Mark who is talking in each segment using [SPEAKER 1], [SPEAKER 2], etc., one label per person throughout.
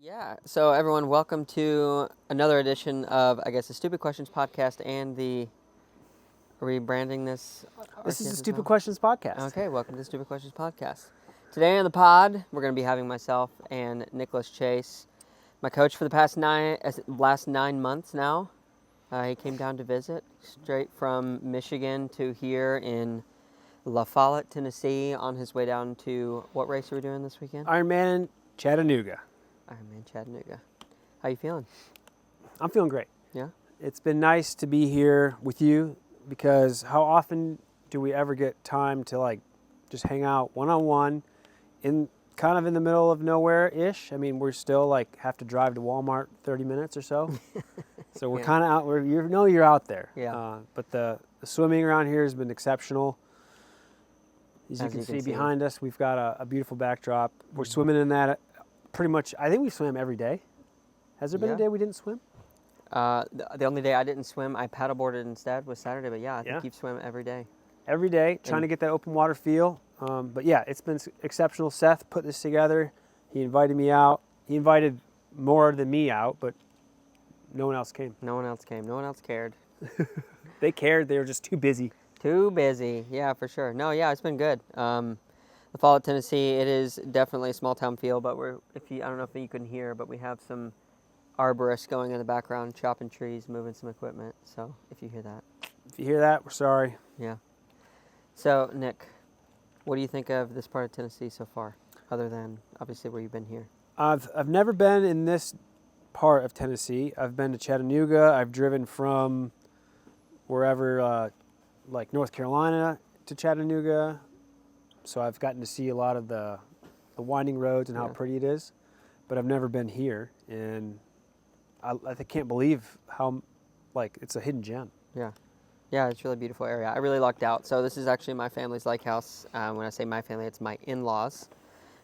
[SPEAKER 1] Yeah, so everyone, welcome to another edition of, I guess, the Stupid Questions podcast and the rebranding this.
[SPEAKER 2] This is the
[SPEAKER 1] RTS
[SPEAKER 2] Stupid
[SPEAKER 1] now?
[SPEAKER 2] Questions podcast.
[SPEAKER 1] Okay, welcome to the Stupid Questions podcast. Today on the pod, we're going to be having myself and Nicholas Chase, my coach for the last 9 months now. He came down to visit straight from Michigan to here in La Follette, Tennessee, on his way down to, what race are we doing this weekend?
[SPEAKER 2] Ironman Chattanooga.
[SPEAKER 1] Ironman Chattanooga. How you feeling?
[SPEAKER 2] I'm feeling great.
[SPEAKER 1] Yeah?
[SPEAKER 2] It's been nice to be here with you because how often do we ever get time to just hang out one-on-one in kind of in the middle of nowhere-ish? I mean, we're still have to drive to Walmart 30 minutes or so. So we're
[SPEAKER 1] Yeah.
[SPEAKER 2] kind of out, you're out there.
[SPEAKER 1] Yeah.
[SPEAKER 2] But the swimming around here has been exceptional. As you
[SPEAKER 1] As
[SPEAKER 2] can
[SPEAKER 1] you
[SPEAKER 2] see
[SPEAKER 1] can see.
[SPEAKER 2] behind us, we've got a beautiful backdrop. We're swimming in that pretty much, I think we swam every day. Has there been
[SPEAKER 1] Yeah.
[SPEAKER 2] a day we didn't swim?
[SPEAKER 1] The only day I didn't swim, I paddleboarded instead, was Saturday. But yeah, I think
[SPEAKER 2] Yeah.
[SPEAKER 1] you've swam every day.
[SPEAKER 2] Every day, trying to get that open water feel. But yeah, it's been exceptional. Seth put this together. He invited me out. He invited more than me out, but no one else came.
[SPEAKER 1] No one else came. No one else cared.
[SPEAKER 2] They cared. They were just too busy.
[SPEAKER 1] Too busy. Yeah, for sure. No, yeah, it's been good. The Follette, Tennessee, it is definitely a small town feel, but I don't know if you can hear, but we have some arborists going in the background, chopping trees, moving some equipment. So if you hear that.
[SPEAKER 2] If you hear that, we're sorry.
[SPEAKER 1] Yeah. So, Nick, what do you think of this part of Tennessee so far, other than obviously where you've been here?
[SPEAKER 2] I've never been in this part of Tennessee. I've been to Chattanooga. I've driven from wherever, like North Carolina to Chattanooga. So I've gotten to see a lot of the winding roads and how
[SPEAKER 1] Yeah.
[SPEAKER 2] pretty it is. But I've never been here, and I can't believe how it's a hidden gem.
[SPEAKER 1] Yeah. Yeah, it's a really beautiful area. I really lucked out. So this is actually my family's lake house. When I say my family, it's my in-laws.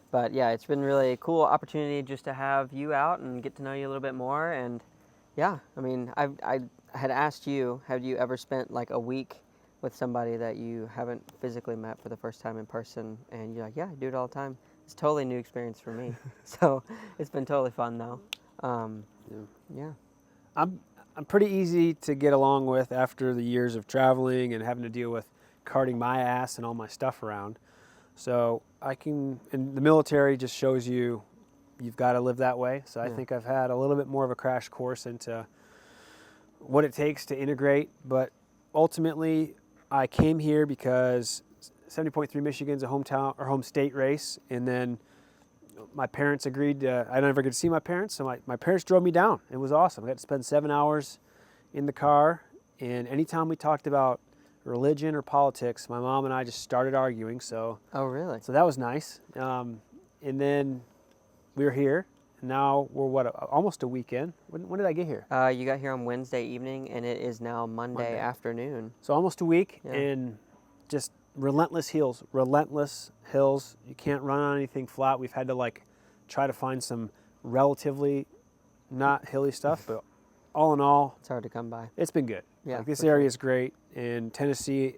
[SPEAKER 1] But yeah, it's been really a cool opportunity just to have you out and get to know you a little bit more. And yeah, I mean, I had asked you, have you ever spent like a week with somebody that you haven't physically met for the first time in person? And you're like, yeah, I do it all the time. It's a totally new experience for me. So it's been totally fun though. Yeah.
[SPEAKER 2] I'm pretty easy to get along with after the years of traveling and having to deal with carting my ass and all my stuff around. So and the military just shows you've got to live that way. So I think I've had a little bit more of a crash course into what it takes to integrate. But ultimately, I came here because 70.3 Michigan's a home state race, and then my parents agreed. I never get to see my parents, so my parents drove me down. It was awesome. I got to spend 7 hours in the car, and anytime we talked about religion or politics, my mom and I just started arguing. So
[SPEAKER 1] Oh, really?
[SPEAKER 2] that was nice. And then we were here, and now we're almost a weekend. When did I get here?
[SPEAKER 1] You got here on Wednesday evening, and it is now Monday afternoon.
[SPEAKER 2] So almost a week,
[SPEAKER 1] Yeah.
[SPEAKER 2] and just relentless hills. You can't run on anything flat. We've had to try to find some relatively not hilly stuff, but all in all,
[SPEAKER 1] It's hard to come by.
[SPEAKER 2] it's been good.
[SPEAKER 1] Yeah,
[SPEAKER 2] This
[SPEAKER 1] for
[SPEAKER 2] area
[SPEAKER 1] sure.
[SPEAKER 2] is great, and Tennessee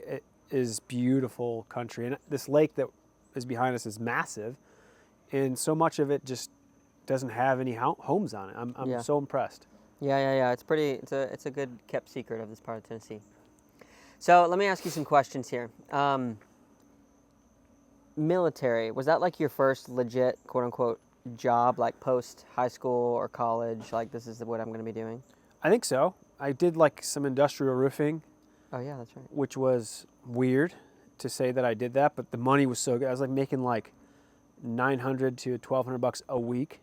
[SPEAKER 2] is beautiful country. And this lake that is behind us is massive, and so much of it just doesn't have any homes on it. I'm
[SPEAKER 1] Yeah.
[SPEAKER 2] so impressed.
[SPEAKER 1] Yeah. It's a good kept secret of this part of Tennessee. So let me ask you some questions here. Military, was that like your first legit quote unquote job, like post high school or college? Like this is what I'm going to be doing?
[SPEAKER 2] I think so. I did some industrial roofing,
[SPEAKER 1] Oh yeah, that's right.
[SPEAKER 2] which was weird to say that I did that, but the money was so good. I was making $900 to $1,200 a week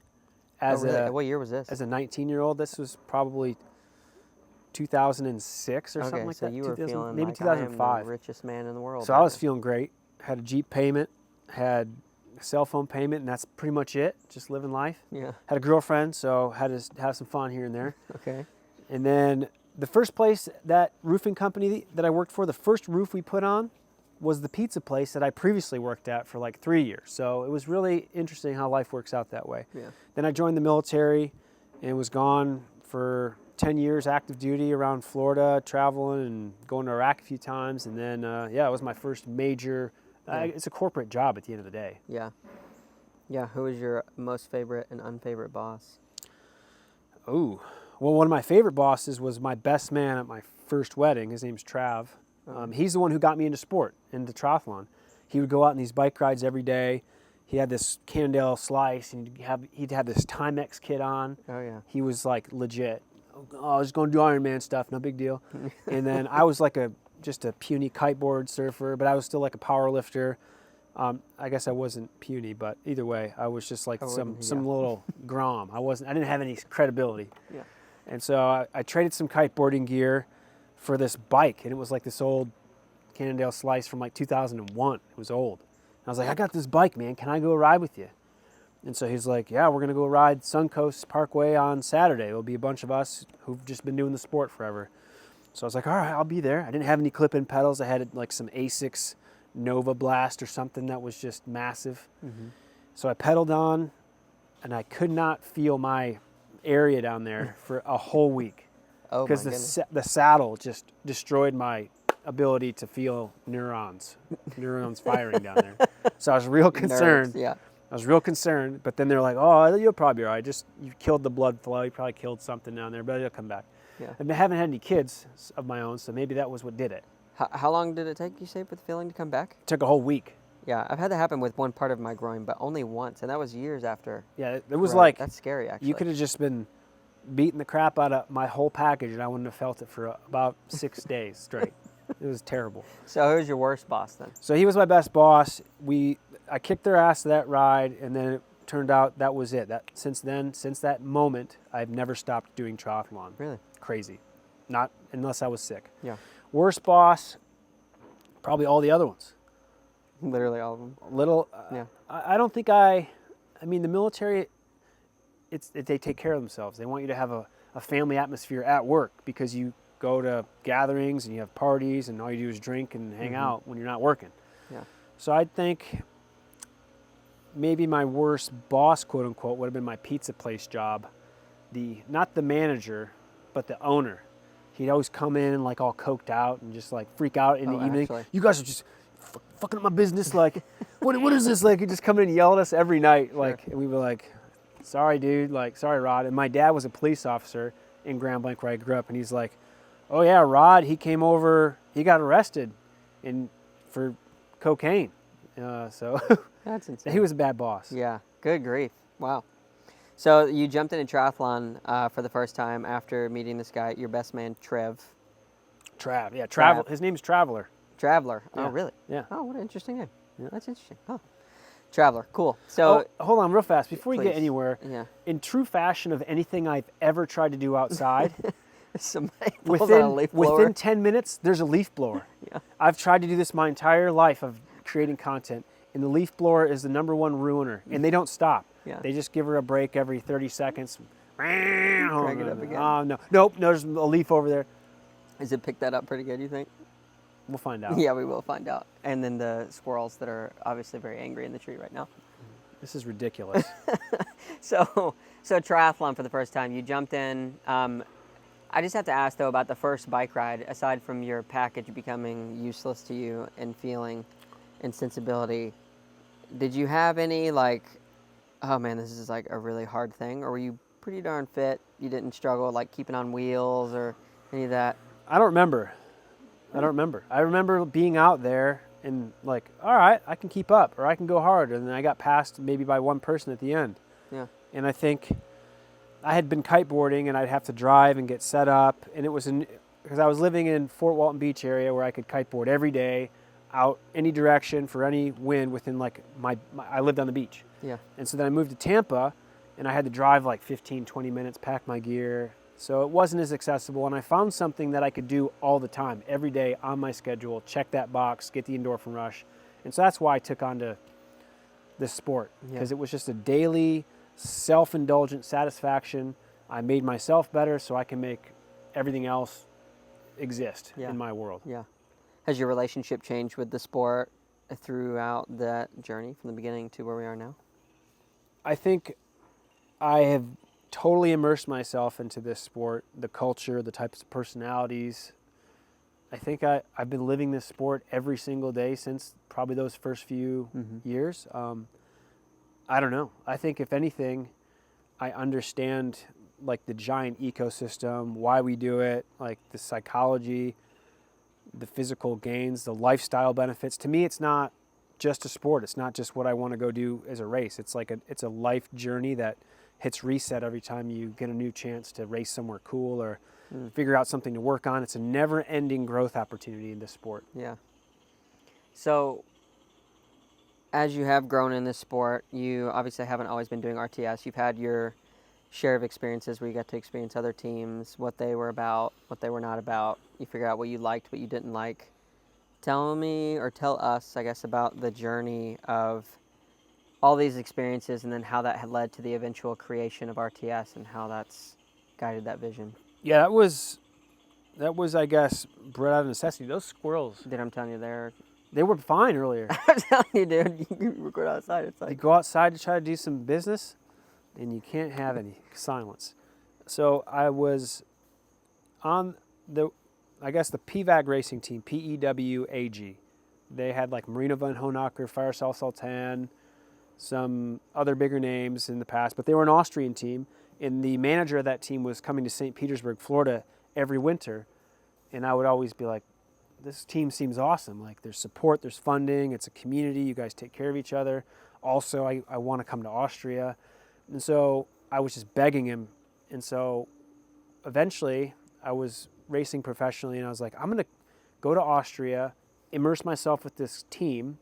[SPEAKER 2] as
[SPEAKER 1] Oh, really? What year was this?
[SPEAKER 2] a 19-year-old. This was probably 2006 or something
[SPEAKER 1] Okay,
[SPEAKER 2] like
[SPEAKER 1] so
[SPEAKER 2] that.
[SPEAKER 1] you were feeling
[SPEAKER 2] maybe
[SPEAKER 1] like I am
[SPEAKER 2] 2005.
[SPEAKER 1] the richest man in the world.
[SPEAKER 2] So I was feeling great. Had a Jeep payment, had a cell phone payment, and that's pretty much it. Just living life.
[SPEAKER 1] Yeah.
[SPEAKER 2] Had a girlfriend, so had to have some fun here and there.
[SPEAKER 1] Okay.
[SPEAKER 2] And then the first place, that roofing company that I worked for, the first roof we put on was the pizza place that I previously worked at for 3 years. So it was really interesting how life works out that way.
[SPEAKER 1] Yeah.
[SPEAKER 2] Then I joined the military and was gone for 10 years active duty around Florida, traveling and going to Iraq a few times. And then, it was my first major, it's a corporate job at the end of the day.
[SPEAKER 1] Yeah. Yeah. Who was your most favorite and unfavorite boss?
[SPEAKER 2] Ooh. Well, one of my favorite bosses was my best man at my first wedding. His name's Trav. He's the one who got me into into triathlon. He would go out on these bike rides every day. He had this Cannondale Slice, and he'd have this Timex kit on.
[SPEAKER 1] Oh, yeah.
[SPEAKER 2] He was like legit. Oh, I was going to do Ironman stuff, no big deal. And then I was like just a puny kiteboard surfer, but I was still like a power lifter. I guess I wasn't puny, but either way, I was just like some little grom. I didn't have any credibility.
[SPEAKER 1] Yeah.
[SPEAKER 2] And so I traded some kiteboarding gear for this bike, and it was like this old Cannondale Slice from like 2001. It was old. And I was like, I got this bike, man. Can I go ride with you? And so he's like, yeah, we're going to go ride Suncoast Parkway on Saturday. It'll be a bunch of us who've just been doing the sport forever. So I was like, all right, I'll be there. I didn't have any clip-in pedals. I had like some Asics Nova Blast or something that was just massive. Mm-hmm. So I pedaled on, and I could not feel my area down there for a whole week.
[SPEAKER 1] Oh,
[SPEAKER 2] because the saddle just destroyed my ability to feel neurons firing down there. So I was real concerned.
[SPEAKER 1] Nerves, yeah.
[SPEAKER 2] I was real concerned, but then they're like, oh, you'll probably be all right. You killed the blood flow. You probably killed something down there, but it'll come back.
[SPEAKER 1] Yeah.
[SPEAKER 2] I haven't had any kids of my own, so maybe that was what did it.
[SPEAKER 1] How long did it take, you say, for the feeling to come back?
[SPEAKER 2] It took a whole week.
[SPEAKER 1] Yeah, I've had that happen with one part of my groin, but only once, and that was years after.
[SPEAKER 2] Yeah, it was like...
[SPEAKER 1] That's scary, actually.
[SPEAKER 2] You could have just been beating the crap out of my whole package, and I wouldn't have felt it for about 6 days straight. It was terrible.
[SPEAKER 1] So who's your worst boss then?
[SPEAKER 2] So he was my best boss. I kicked their ass to that ride, and then it turned out that was it. Since that moment, I've never stopped doing triathlon.
[SPEAKER 1] Really?
[SPEAKER 2] Crazy. Not unless I was sick.
[SPEAKER 1] Yeah.
[SPEAKER 2] Worst boss, probably all the other ones.
[SPEAKER 1] Literally all of them.
[SPEAKER 2] Yeah. I don't think I mean, the military, they take care of themselves. They want you to have a family atmosphere at work because you go to gatherings and you have parties and all you do is drink and hang out when you're not working.
[SPEAKER 1] Yeah.
[SPEAKER 2] So I think maybe my worst boss, quote unquote, would have been my pizza place job. Not the manager, but the owner. He'd always come in like all coked out and just like freak out in the evening.
[SPEAKER 1] Actually.
[SPEAKER 2] You guys are just fucking up my business. Like, what is this? Like, he'd just come in and yell at us every night. Like, and we were like, sorry, dude. Like, sorry, Rod. And my dad was a police officer in Grand Blanc where I grew up. And he's like, oh yeah, Rod, he came over, he got arrested for cocaine. So
[SPEAKER 1] that's insane.
[SPEAKER 2] He was a bad boss.
[SPEAKER 1] Yeah, good grief. Wow. So you jumped into triathlon for the first time after meeting this guy, your best man, Trav.
[SPEAKER 2] Travel. His name's Traveler.
[SPEAKER 1] Traveler.
[SPEAKER 2] Yeah.
[SPEAKER 1] Oh, really?
[SPEAKER 2] Yeah.
[SPEAKER 1] Oh, what an interesting name.
[SPEAKER 2] Yeah.
[SPEAKER 1] That's interesting. Oh, Traveler. Cool. So
[SPEAKER 2] hold on real fast before you
[SPEAKER 1] please.
[SPEAKER 2] get anywhere.
[SPEAKER 1] Yeah.
[SPEAKER 2] In true fashion of anything I've ever tried to do outside,
[SPEAKER 1] within
[SPEAKER 2] 10 minutes, there's a leaf blower.
[SPEAKER 1] Yeah.
[SPEAKER 2] I've tried to do this my entire life of creating content, and the leaf blower is the #1 ruiner, and they don't stop.
[SPEAKER 1] Yeah.
[SPEAKER 2] They just give her a break every 30 seconds.
[SPEAKER 1] Crank it up again.
[SPEAKER 2] Oh, no. Nope, there's a leaf over there.
[SPEAKER 1] Is it picked that up pretty good, you think?
[SPEAKER 2] We'll find out.
[SPEAKER 1] Yeah, we will find out. And then the squirrels that are obviously very angry in the tree right now.
[SPEAKER 2] This is ridiculous.
[SPEAKER 1] So triathlon for the first time, you jumped in. I just have to ask, though, about the first bike ride. Aside from your package becoming useless to you and feeling insensibility, did you have any, like, oh, man, this is, like, a really hard thing? Or were you pretty darn fit? You didn't struggle, like, keeping on wheels or any of that?
[SPEAKER 2] I don't remember. I remember being out there and, like, all right, I can keep up or I can go hard. And then I got passed maybe by one person at the end.
[SPEAKER 1] Yeah.
[SPEAKER 2] And I think I had been kiteboarding and I'd have to drive and get set up. And it was because I was living in Fort Walton Beach area where I could kiteboard every day out any direction for any wind within like I lived on the beach.
[SPEAKER 1] Yeah.
[SPEAKER 2] And so then I moved to Tampa and I had to drive like 15, 20 minutes, pack my gear. So it wasn't as accessible. And I found something that I could do all the time, every day on my schedule, check that box, get the endorphin rush. And so that's why I took on to this sport, because it was just a daily self-indulgent satisfaction. I made myself better so I can make everything else exist in my world.
[SPEAKER 1] Yeah. Has your relationship changed with the sport throughout that journey from the beginning to where we are now?
[SPEAKER 2] I think I have totally immersed myself into this sport, the culture, the types of personalities. I think I've been living this sport every single day since probably those first few years. I don't know. I think if anything, I understand like the giant ecosystem, why we do it, like the psychology, the physical gains, the lifestyle benefits. To me, it's not just a sport. It's not just what I want to go do as a race. It's like it's a life journey that hits reset every time you get a new chance to race somewhere cool or figure out something to work on. It's a never-ending growth opportunity in this sport.
[SPEAKER 1] Yeah. So, as you have grown in this sport, you obviously haven't always been doing RTS. You've had your share of experiences where you got to experience other teams, what they were about, what they were not about. You figure out what you liked, what you didn't like. Tell me, or tell us, I guess, about the journey of all these experiences and then how that had led to the eventual creation of RTS and how that's guided that vision.
[SPEAKER 2] Yeah, that was, I guess, bred out of necessity. Those squirrels,
[SPEAKER 1] Dude, I'm telling you,
[SPEAKER 2] they were fine earlier.
[SPEAKER 1] I'm telling you, dude, you can record outside. It's
[SPEAKER 2] You
[SPEAKER 1] like,
[SPEAKER 2] go outside to try to do some business, and you can't have any silence. So I was on the PVAG racing team, PEWAG. They had like Marina van Honacker, Firesal Sultan, some other bigger names in the past, but they were an Austrian team, and the manager of that team was coming to St. Petersburg, Florida every winter, and I would always be like, this team seems awesome. Like there's support, there's funding, it's a community, you guys take care of each other. Also, I want to come to Austria. And so I was just begging him. And so eventually I was racing professionally and I was like, I'm going to go to Austria, immerse myself with this team,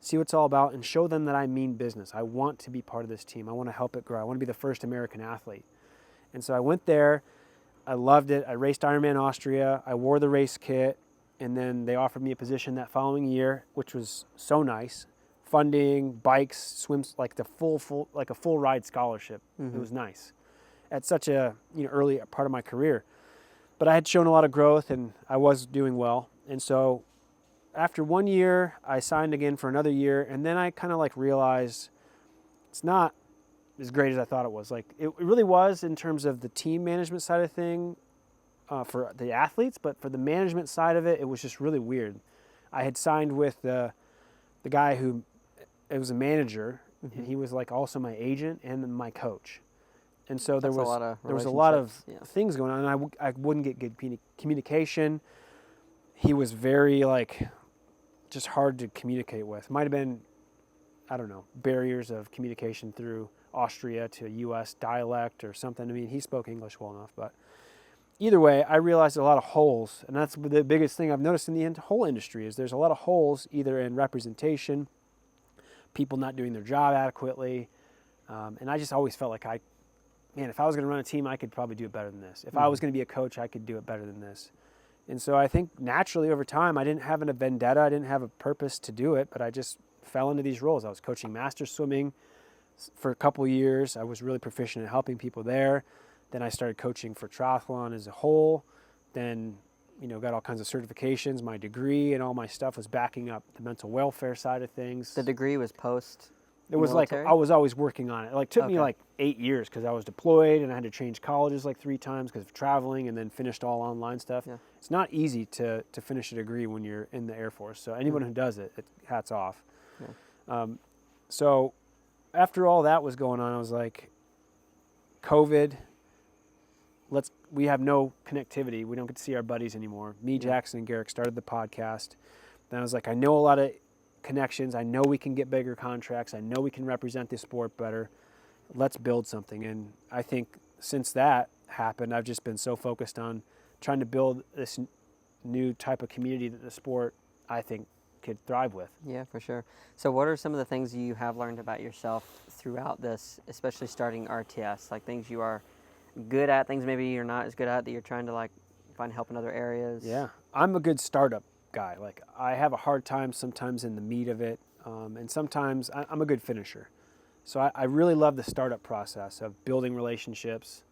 [SPEAKER 2] see what it's all about, and show them that I mean business. I want to be part of this team. I want to help it grow. I want to be the first American athlete. And so I went there. I loved it. I raced Ironman Austria. I wore the race kit. And then they offered me a position that following year, which was so nice. Funding, bikes, swims, like the like a full ride scholarship. It was nice at such a early part of my career. But I had shown a lot of growth and I was doing well. And so after 1 year, I signed again for another year. And then I kind of like realized it's not as great as I thought it was. Like it really was in terms of the team management side of thing. For the athletes, but for the management side of it, it was just really weird. I had signed with the guy who, it was a manager, and he was like also my agent and my coach. And so there was a lot of things going on, and I wouldn't get good communication. He was very like, just hard to communicate with. Might have been, I don't know, barriers of communication through Austria to U.S. dialect or something. I mean, he spoke English well enough, but either way, I realized a lot of holes, and that's the biggest thing I've noticed in the whole industry is there's a lot of holes either in representation, people not doing their job adequately, and I just always felt like if I was going to run a team, I could probably do it better than this. If I was going to be a coach, I could do it better than this. And so I think naturally over time, I didn't have a vendetta, I didn't have a purpose to do it, but I just fell into these roles. I was coaching master swimming for a couple of years. I was really proficient at helping people there. Then I started coaching for triathlon as a whole. Then, got all kinds of certifications. My degree and all my stuff was backing up the mental welfare side of things.
[SPEAKER 1] The degree was post.
[SPEAKER 2] It was military? Like I was always working on it. It took me like 8 years because I was deployed and I had to change colleges like 3 times because of traveling, and then finished all online stuff. Yeah. It's not easy to finish a degree when you're in the Air Force. So anyone who does it, hats off. Yeah. So after all that was going on, I was like, COVID. We have no connectivity. We don't get to see our buddies anymore. Me, Jackson, and Garrick started the podcast. Then I was like, I know a lot of connections. I know we can get bigger contracts. I know we can represent this sport better. Let's build something. And I think since that happened, I've just been so focused on trying to build this new type of community that the sport, I think, could thrive with.
[SPEAKER 1] Yeah, for sure. So what are some of the things you have learned about yourself throughout this, especially starting RTS, like things you are good at, things maybe you're not as good at that you're trying to like find help in other areas?
[SPEAKER 2] Yeah, I'm a good startup guy. Like I have a hard time sometimes in the meat of it, and sometimes I'm a good finisher. So I really love the startup process of building relationships,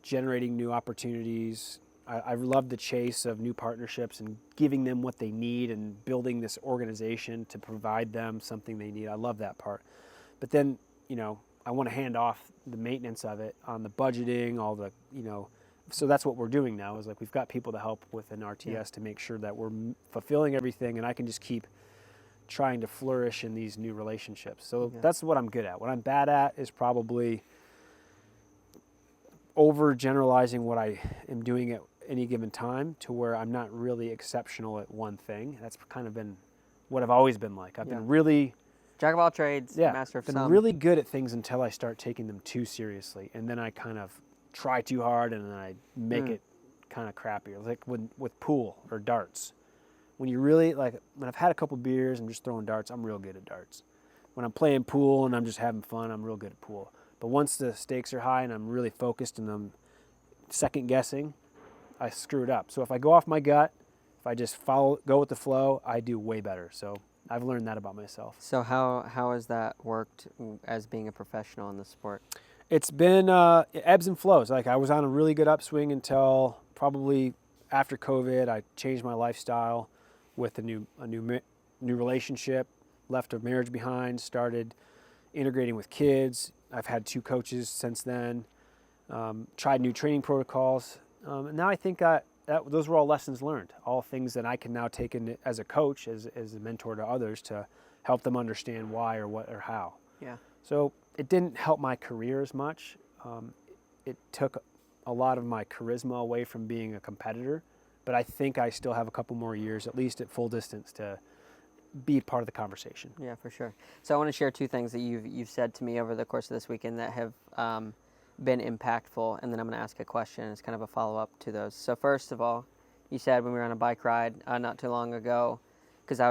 [SPEAKER 2] generating new opportunities. I love the chase of new partnerships and giving them what they need and building this organization to provide them something they need. I love that part. But then, I want to hand off the maintenance of it on the budgeting, all the, so that's what we're doing now is like we've got people to help with an RTS to make sure that we're fulfilling everything, and I can just keep trying to flourish in these new relationships. So that's what I'm good at. What I'm bad at is probably overgeneralizing what I am doing at any given time to where I'm not really exceptional at one thing. That's kind of been what I've always been like. I've been really,
[SPEAKER 1] Jack of all trades, master of
[SPEAKER 2] been
[SPEAKER 1] some.
[SPEAKER 2] really good at things until I start taking them too seriously, and then I kind of try too hard, and then I make it kind of crappy. Like with pool or darts. When you really, like, when I've had a couple beers and just throwing darts, I'm real good at darts. When I'm playing pool and I'm just having fun, I'm real good at pool. But once the stakes are high and I'm really focused and I'm second guessing, I screw it up. So if I go off my gut, if I just go with the flow, I do way better. So I've learned that about myself.
[SPEAKER 1] So how has that worked as being a professional in the sport?
[SPEAKER 2] It's been ebbs and flows. Like, I was on a really good upswing until probably after COVID. I changed my lifestyle with a new relationship, left a marriage behind, started integrating with kids. I've had 2 coaches since then, tried new training protocols. And now I think that those were all lessons learned, all things that I can now take in as a coach, as a mentor to others, to help them understand why or what or how.
[SPEAKER 1] Yeah.
[SPEAKER 2] So it didn't help my career as much. It took a lot of my charisma away from being a competitor, but I think I still have a couple more years, at least at full distance, to be part of the conversation.
[SPEAKER 1] Yeah, for sure. So I want to share 2 things that you've said to me over the course of this weekend that have been impactful, and then I'm going to ask a question. It's kind of a follow-up to those. So first of all, you said when we were on a bike ride not too long ago, because I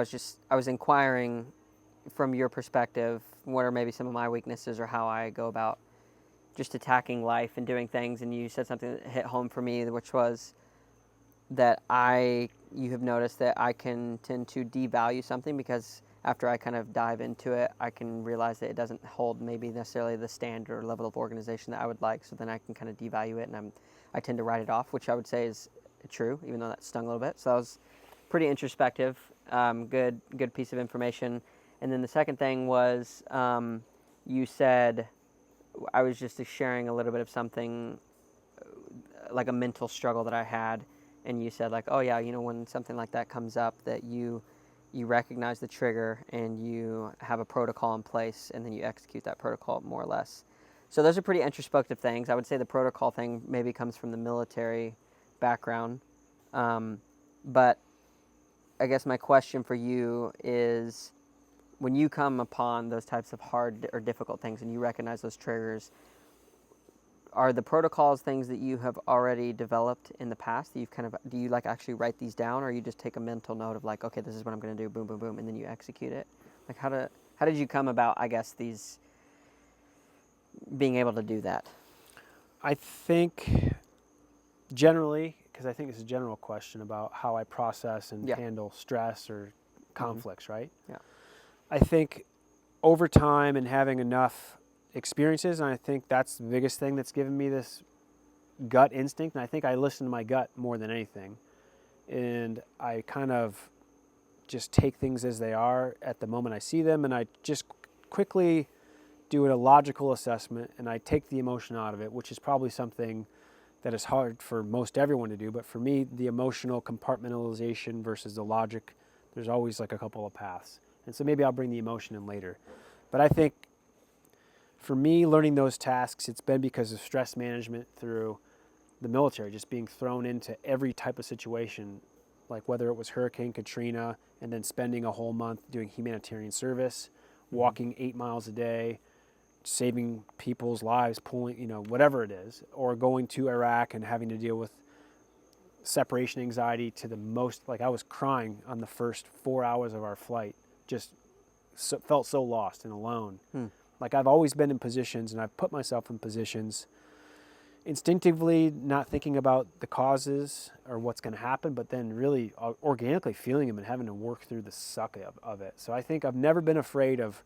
[SPEAKER 1] was inquiring from your perspective, what are maybe some of my weaknesses or how I go about just attacking life and doing things, and you said something that hit home for me, which was that you have noticed that I can tend to devalue something because after I kind of dive into it, I can realize that it doesn't hold maybe necessarily the standard or level of organization that I would like. So then I can kind of devalue it, and I tend to write it off, which I would say is true, even though that stung a little bit. So that was pretty introspective, good piece of information. And then the second thing was you said, I was just sharing a little bit of something like a mental struggle that I had, and you said like, oh yeah, when something like that comes up, that you recognize the trigger and you have a protocol in place, and then you execute that protocol more or less. So those are pretty introspective things. I would say the protocol thing maybe comes from the military background, but I guess my question for you is, when you come upon those types of hard or difficult things and you recognize those triggers, are the protocols things that you have already developed in the past that do you like actually write these down, or you just take a mental note of like, okay, this is what I'm going to do, boom, boom, boom, and then you execute it? Like, how did you come about, I guess, these being able to do that?
[SPEAKER 2] I think generally, because I think it's a general question about how I process and handle stress or conflicts, right?
[SPEAKER 1] Yeah.
[SPEAKER 2] I think over time and having enough experiences, and I think that's the biggest thing that's given me this gut instinct, and I think I listen to my gut more than anything, and I kind of just take things as they are at the moment I see them, and I just quickly do a logical assessment, and I take the emotion out of it, which is probably something that is hard for most everyone to do, but for me, the emotional compartmentalization versus the logic, there's always like a couple of paths. And so maybe I'll bring the emotion in later. But I think for me, learning those tasks, it's been because of stress management through the military, just being thrown into every type of situation, like whether it was Hurricane Katrina and then spending a whole month doing humanitarian service, walking 8 miles a day, saving people's lives, pulling, whatever it is, or going to Iraq and having to deal with separation anxiety to the most, like I was crying on the first 4 hours of our flight, just felt so lost and alone. Like, I've always been in positions, and I've put myself in positions instinctively, not thinking about the causes or what's going to happen, but then really organically feeling them and having to work through the suck of it. So I think I've never been afraid of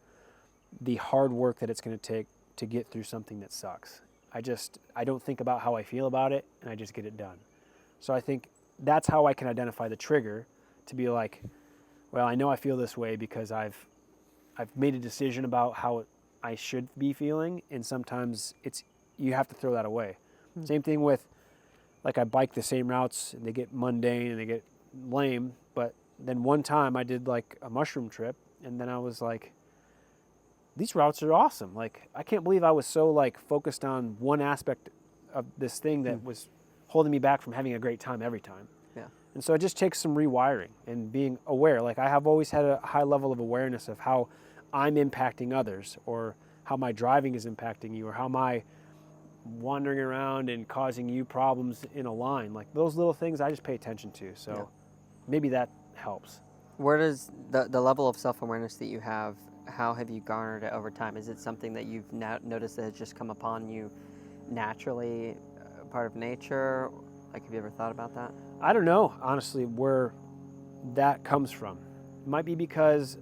[SPEAKER 2] the hard work that it's going to take to get through something that sucks. I don't think about how I feel about it, and I just get it done. So I think that's how I can identify the trigger, to be like, well, I know I feel this way because I've made a decision about how I should be feeling, and sometimes you have to throw that away. Same thing with, like, I bike the same routes, and they get mundane and they get lame, but then one time I did like a mushroom trip, and then I was like, these routes are awesome. Like, I can't believe I was so like focused on one aspect of this thing that was holding me back from having a great time every time.
[SPEAKER 1] Yeah.
[SPEAKER 2] And so it just takes some rewiring and being aware. Like, I have always had a high level of awareness of how I'm impacting others, or how my driving is impacting you, or how my wandering around and causing you problems in a line. Like, those little things I just pay attention to. So maybe that helps.
[SPEAKER 1] Where does the level of self-awareness that you have, how have you garnered it over time? Is it something that you've noticed that has just come upon you naturally, part of nature? Like, have you ever thought about that?
[SPEAKER 2] I don't know, honestly, where that comes from. It might be because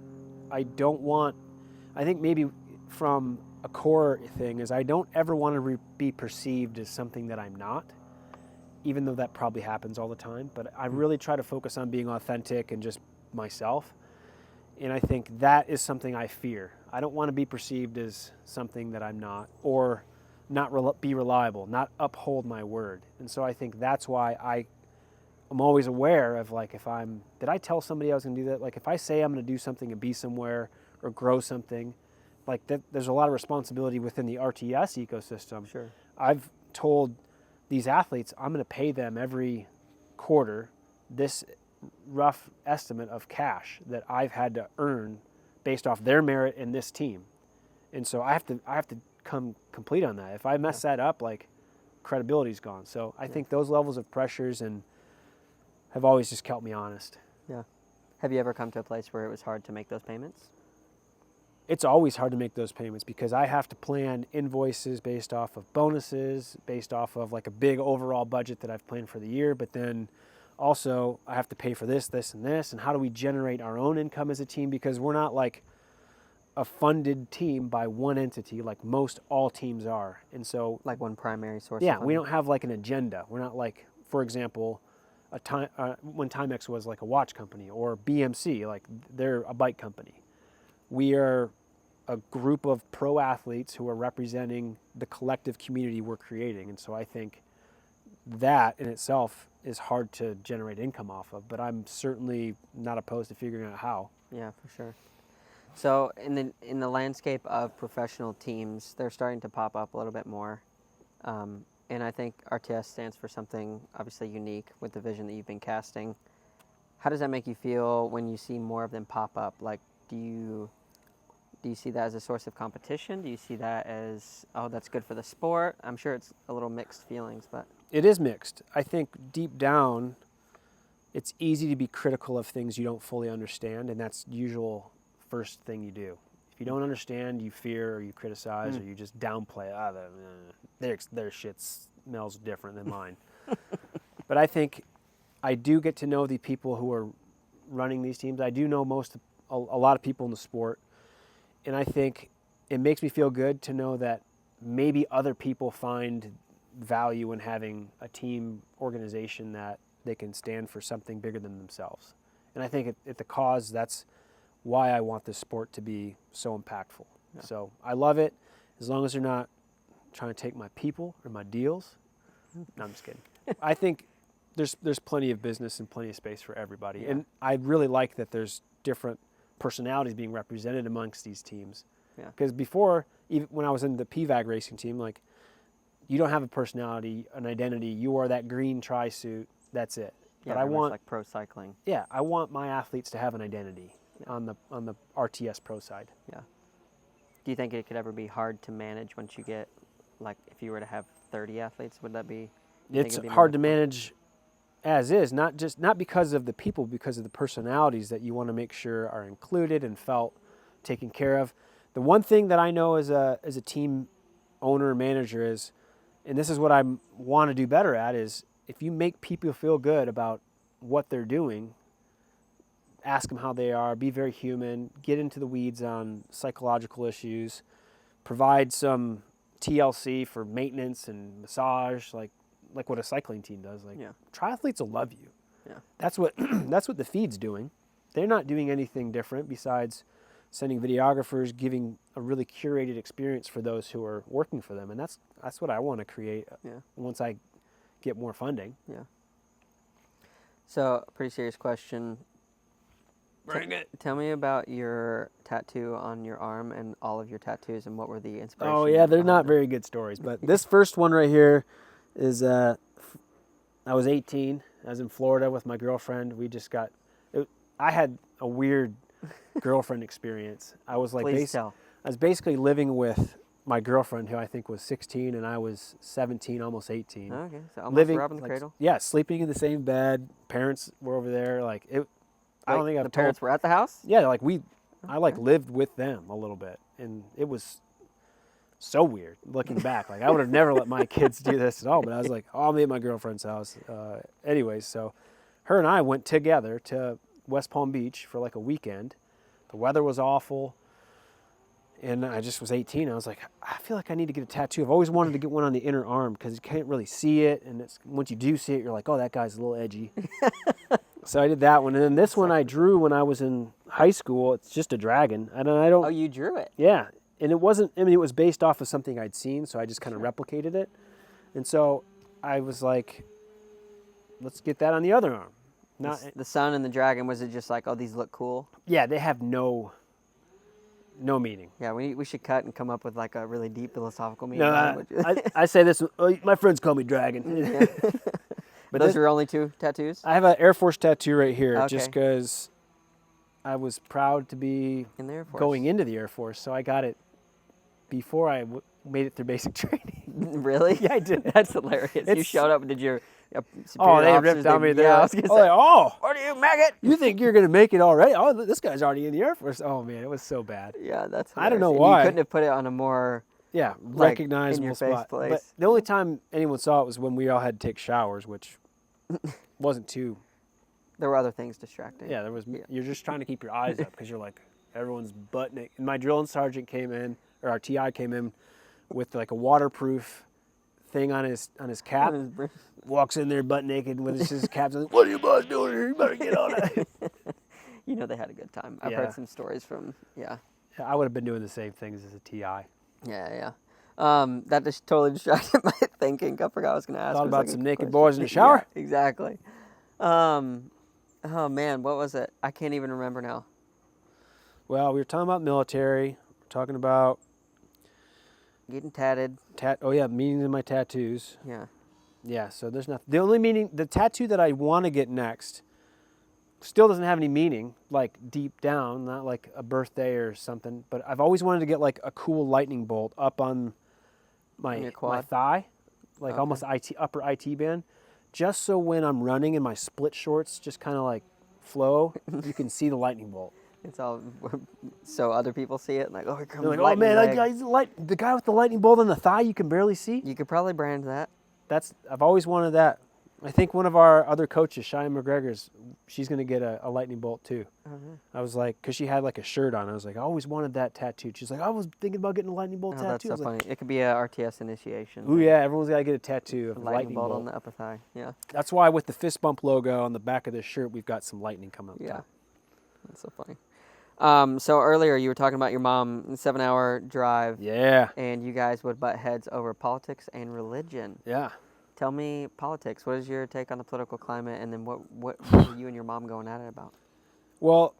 [SPEAKER 2] I think maybe from a core thing is I don't ever want to be perceived as something that I'm not, even though that probably happens all the time. But I really try to focus on being authentic and just myself. And I think that is something I fear. I don't want to be perceived as something that I'm not, or not be reliable, not uphold my word. And so I think that's why I'm always aware of, like, did I tell somebody I was going to do that? Like, if I say I'm going to do something and be somewhere or grow something, like that, there's a lot of responsibility within the RTS ecosystem.
[SPEAKER 1] Sure.
[SPEAKER 2] I've told these athletes I'm going to pay them every quarter this rough estimate of cash that I've had to earn based off their merit in this team. And so I have to come complete on that. If I mess that up, like, credibility's gone. So I think those levels of pressures and have always just kept me honest.
[SPEAKER 1] Yeah. Have you ever come to a place where it was hard to make those payments?
[SPEAKER 2] It's always hard to make those payments because I have to plan invoices based off of bonuses, based off of, like, a big overall budget that I've planned for the year. But then also I have to pay for this, and this. And how do we generate our own income as a team? Because we're not like a funded team by one entity like most all teams are. And so,
[SPEAKER 1] Like one primary source?
[SPEAKER 2] yeah,
[SPEAKER 1] of
[SPEAKER 2] we
[SPEAKER 1] funding?
[SPEAKER 2] don't have like an agenda. We're not like, for example, when Timex was like a watch company, or BMC, like they're a bike company. We are a group of pro athletes who are representing the collective community we're creating. And so I think that in itself is hard to generate income off of, but I'm certainly not opposed to figuring out how.
[SPEAKER 1] Yeah, for sure. So in the landscape of professional teams, they're starting to pop up a little bit more. And I think RTS stands for something obviously unique with the vision that you've been casting. How does that make you feel when you see more of them pop up? Like, do you see that as a source of competition? Do you see that as, oh, that's good for the sport? I'm sure it's a little mixed feelings, but...
[SPEAKER 2] It is mixed. I think deep down, it's easy to be critical of things you don't fully understand, and that's the usual first thing you do. If you don't understand, you fear or you criticize or you just downplay. Their shit smells different than mine. But I think I do get to know the people who are running these teams. I do know a lot of people in the sport, and I think it makes me feel good to know that maybe other people find value in having a team organization that they can stand for something bigger than themselves. And I think at the cause, that's why I want this sport to be so impactful. Yeah. So I love it, as long as they're not trying to take my people or my deals. No, I'm just kidding. I think there's plenty of business and plenty of space for everybody. Yeah. And I really like that there's different personalities being represented amongst these teams. Because before, even when I was in the PVAG racing team, like, you don't have a personality, an identity. You are that green tri-suit. That's it.
[SPEAKER 1] Yeah,
[SPEAKER 2] but I want,
[SPEAKER 1] like pro cycling.
[SPEAKER 2] Yeah, I want my athletes to have an identity on the RTS pro side.
[SPEAKER 1] Yeah. Do you think it could ever be hard to manage once you get, like, if you were to have 30 athletes, would that be?
[SPEAKER 2] It's hard to manage as is, not because of the people, because of the personalities that you want to make sure are included and felt taken care of. The one thing that I know as a team owner manager is, and this is what I want to do better at, is if you make people feel good about what they're doing, ask them how they are, be very human, get into the weeds on psychological issues, provide some TLC for maintenance and massage, like what a cycling team does. Like, triathletes will love you. Yeah. That's what the feed's doing. They're not doing anything different besides sending videographers, giving a really curated experience for those who are working for them. And that's what I want to create once I get more funding.
[SPEAKER 1] Yeah. So, pretty serious question.
[SPEAKER 2] Bring it.
[SPEAKER 1] Tell me about your tattoo on your arm and all of your tattoos, and what were the inspirations?
[SPEAKER 2] Oh, yeah, they're not very good stories. But this first one right here is I was 18. I was in Florida with my girlfriend. I had a weird girlfriend experience. I was like,
[SPEAKER 1] Please tell.
[SPEAKER 2] I was basically living with my girlfriend, who I think was 16, and I was 17, almost 18.
[SPEAKER 1] Okay, so almost
[SPEAKER 2] Living,
[SPEAKER 1] robbing the
[SPEAKER 2] like,
[SPEAKER 1] cradle.
[SPEAKER 2] yeah, sleeping in the same bed. Parents were over there. Like it. I don't
[SPEAKER 1] Wait,
[SPEAKER 2] think I've
[SPEAKER 1] the parents
[SPEAKER 2] told.
[SPEAKER 1] were at the house.
[SPEAKER 2] Yeah, like I like
[SPEAKER 1] Okay.
[SPEAKER 2] lived with them a little bit, and it was so weird looking back. Like I would have never let my kids do this at all. But I was like, oh, I'll meet at my girlfriend's house. Anyways, so her and I went together to West Palm Beach for like a weekend. The weather was awful, and I just was 18. I was like, I feel like I need to get a tattoo. I've always wanted to get one on the inner arm because you can't really see it, and once you do see it, you're like, oh, that guy's a little edgy. So I did that one, and then this one I drew when I was in high school. It's just a dragon, and I don't.
[SPEAKER 1] Oh, you drew it.
[SPEAKER 2] Yeah, and it wasn't. I mean, it was based off of something I'd seen, so I just kind of replicated it. And so I was like, let's get that on the other arm. Not
[SPEAKER 1] The sun and the dragon. Was it just like, oh, these look cool?
[SPEAKER 2] Yeah, they have no meaning.
[SPEAKER 1] Yeah, we should cut and come up with like a really deep philosophical meaning.
[SPEAKER 2] No, I say this. My friends call me Dragon.
[SPEAKER 1] Yeah.
[SPEAKER 2] But
[SPEAKER 1] Those are your only two tattoos
[SPEAKER 2] I have an Air Force tattoo right here,
[SPEAKER 1] Okay.
[SPEAKER 2] just because I was proud to be
[SPEAKER 1] in the Air Force.
[SPEAKER 2] going into the Air Force, so I got it before I made it through basic training.
[SPEAKER 1] Really?
[SPEAKER 2] Yeah, I did.
[SPEAKER 1] That's hilarious. You
[SPEAKER 2] It's-
[SPEAKER 1] showed up and did your
[SPEAKER 2] Oh,
[SPEAKER 1] superior
[SPEAKER 2] they
[SPEAKER 1] officers,
[SPEAKER 2] ripped on me.
[SPEAKER 1] Yeah,
[SPEAKER 2] They're
[SPEAKER 1] I
[SPEAKER 2] like,
[SPEAKER 1] was gonna
[SPEAKER 2] oh,
[SPEAKER 1] say,
[SPEAKER 2] like, oh,
[SPEAKER 1] what are you, maggot?
[SPEAKER 2] you think you're gonna make it already? Oh, this guy's already in the Air Force. Oh man, it was so bad.
[SPEAKER 1] Yeah, that's.
[SPEAKER 2] I don't know
[SPEAKER 1] hilarious. And
[SPEAKER 2] why.
[SPEAKER 1] You couldn't have put it on a more.
[SPEAKER 2] Yeah,
[SPEAKER 1] Like,
[SPEAKER 2] recognizable
[SPEAKER 1] in-your-face
[SPEAKER 2] spot.
[SPEAKER 1] place.
[SPEAKER 2] But the only time anyone saw it was when we all had to take showers, which wasn't too.
[SPEAKER 1] There were other things distracting.
[SPEAKER 2] Yeah, there was.
[SPEAKER 1] Yeah.
[SPEAKER 2] You're just trying to keep your eyes up because you're like everyone's butt naked. And my drilling sergeant came in, or our TI came in, with like a waterproof thing on his cap. Walks in there butt naked with his caps. Like, what are you boys doing here? You better get on it.
[SPEAKER 1] You know they had a good time. I've
[SPEAKER 2] Yeah.
[SPEAKER 1] heard some stories from. Yeah.
[SPEAKER 2] I would have been doing the same things as a TI.
[SPEAKER 1] Yeah. That just totally distracted my thinking. I forgot I was going to ask.
[SPEAKER 2] Thought
[SPEAKER 1] a
[SPEAKER 2] about
[SPEAKER 1] second
[SPEAKER 2] some naked
[SPEAKER 1] question.
[SPEAKER 2] boys in the shower?
[SPEAKER 1] Yeah, exactly. Oh man, what was it? I can't even remember now.
[SPEAKER 2] Well, we were talking about military. We're talking about
[SPEAKER 1] Getting tatted.
[SPEAKER 2] meanings in my tattoos.
[SPEAKER 1] Yeah.
[SPEAKER 2] Yeah, so there's nothing. The only meaning, the tattoo that I want to get next still doesn't have any meaning, like deep down, not like a birthday or something, but I've always wanted to get like a cool lightning bolt up on
[SPEAKER 1] On your
[SPEAKER 2] my
[SPEAKER 1] quad?
[SPEAKER 2] thigh, like
[SPEAKER 1] Okay.
[SPEAKER 2] almost upper IT band, just so when I'm running and my split shorts just kind of like flow, you can see the lightning bolt.
[SPEAKER 1] It's all so other people see it and like, oh, here comes
[SPEAKER 2] They're like, oh
[SPEAKER 1] lightning
[SPEAKER 2] man, that
[SPEAKER 1] leg.
[SPEAKER 2] guy's the guy with the lightning bolt on the thigh you can barely see.
[SPEAKER 1] You could probably brand that.
[SPEAKER 2] I've always wanted that. I think one of our other coaches, Cheyenne McGregor's, she's going to get a lightning bolt too. I was like, because she had like a shirt on. I was like, I always wanted that tattooed. She's like, I was thinking about getting a lightning bolt
[SPEAKER 1] Oh,
[SPEAKER 2] tattoo.
[SPEAKER 1] that's
[SPEAKER 2] I
[SPEAKER 1] so
[SPEAKER 2] was
[SPEAKER 1] funny.
[SPEAKER 2] like,
[SPEAKER 1] It could be a RTS initiation.
[SPEAKER 2] ooh yeah, everyone's got to get a tattoo of
[SPEAKER 1] A
[SPEAKER 2] a
[SPEAKER 1] lightning bolt on
[SPEAKER 2] bolt.
[SPEAKER 1] the upper thigh. Yeah.
[SPEAKER 2] That's why with the fist bump logo on the back of this shirt, we've got some lightning coming up
[SPEAKER 1] Yeah.
[SPEAKER 2] top.
[SPEAKER 1] That's so funny. So earlier you were talking about your mom, 7-hour drive,
[SPEAKER 2] Yeah,
[SPEAKER 1] and you guys would butt heads over politics and religion.
[SPEAKER 2] yeah.
[SPEAKER 1] Tell me politics. What is your take on the political climate, and then what were you and your mom going at it about?
[SPEAKER 2] Well,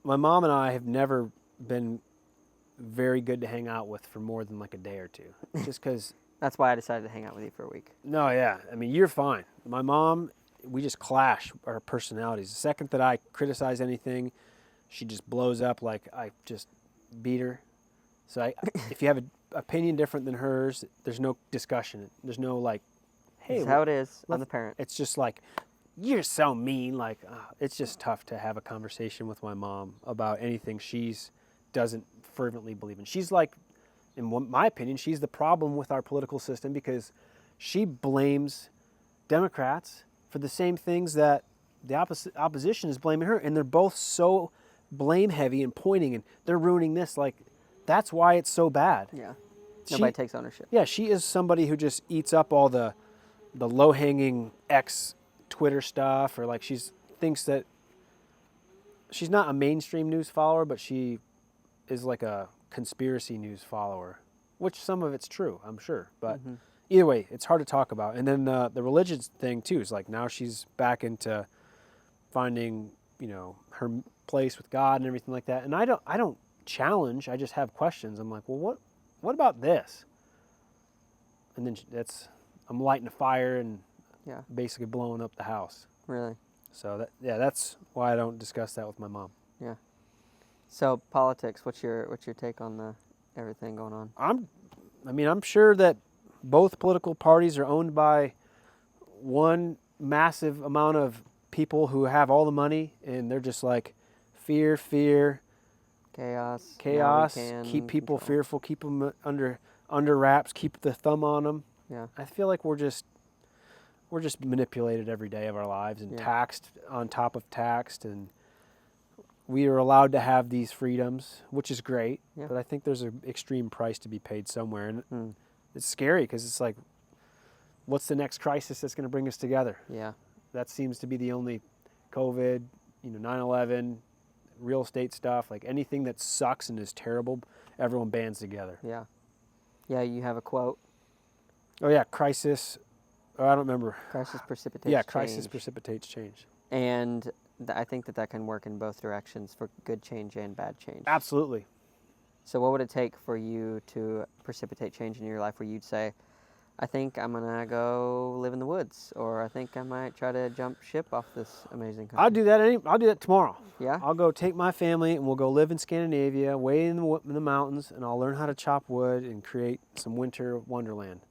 [SPEAKER 2] my mom and I have never been very good to hang out with for more than like a day or two, just because.
[SPEAKER 1] That's why I decided to hang out with you for a week.
[SPEAKER 2] No, yeah. I mean, you're fine. My mom, we just clash our personalities. The second that I criticize anything, she just blows up like I just beat her. So if you have an opinion different than hers, there's no discussion. There's no like, hey,
[SPEAKER 1] That's how it is. I'm the parent.
[SPEAKER 2] it's just like, you're so mean. Like, it's just tough to have a conversation with my mom about anything doesn't fervently believe in. She's like, in my opinion, she's the problem with our political system because she blames Democrats for the same things that the opposition is blaming her. And they're both so blame heavy and pointing and they're ruining this. Like, that's why it's so bad.
[SPEAKER 1] Yeah.
[SPEAKER 2] She-
[SPEAKER 1] Nobody takes ownership.
[SPEAKER 2] Yeah, she is somebody who just eats up all the low-hanging X Twitter stuff, or like thinks that she's not a mainstream news follower, but she is like a conspiracy news follower, which some of it's true, I'm sure. But either way, it's hard to talk about. And then the religion thing too is like now she's back into finding, her place with God and everything like that. And I don't challenge. I just have questions. I'm like, well, what about this? And then I'm lighting a fire and
[SPEAKER 1] Yeah.
[SPEAKER 2] basically blowing up the house.
[SPEAKER 1] Really.
[SPEAKER 2] So that's why I don't discuss that with my mom.
[SPEAKER 1] Yeah. So politics. What's your take on the everything going on?
[SPEAKER 2] I'm sure that both political parties are owned by one massive amount of people who have all the money, and they're just like fear,
[SPEAKER 1] Chaos. Now we
[SPEAKER 2] chaos,
[SPEAKER 1] can
[SPEAKER 2] keep people
[SPEAKER 1] control.
[SPEAKER 2] fearful, keep them under wraps, keep the thumb on them.
[SPEAKER 1] Yeah.
[SPEAKER 2] I feel like we're just manipulated every day of our lives and
[SPEAKER 1] Yeah.
[SPEAKER 2] taxed on top of taxed, and we are allowed to have these freedoms, which is great.
[SPEAKER 1] Yeah.
[SPEAKER 2] But I think there's an extreme price to be paid somewhere, and
[SPEAKER 1] Mm.
[SPEAKER 2] it's scary because it's like, what's the next crisis that's going to bring us together?
[SPEAKER 1] Yeah.
[SPEAKER 2] That seems to be the only COVID, 9/11, real estate stuff, like anything that sucks and is terrible, everyone bands together.
[SPEAKER 1] Yeah. Yeah. You have a quote.
[SPEAKER 2] Oh yeah, crisis. Oh, I don't remember.
[SPEAKER 1] Crisis precipitates
[SPEAKER 2] Yeah,
[SPEAKER 1] change.
[SPEAKER 2] crisis precipitates change.
[SPEAKER 1] And I think that can work in both directions for good change and bad change.
[SPEAKER 2] Absolutely.
[SPEAKER 1] So what would it take for you to precipitate change in your life where you'd say, I think I'm going to go live in the woods, or I think I might try to jump ship off this amazing country?
[SPEAKER 2] I'll do that tomorrow.
[SPEAKER 1] Yeah?
[SPEAKER 2] I'll go take my family and we'll go live in Scandinavia, way in the mountains, and I'll learn how to chop wood and create some winter wonderland.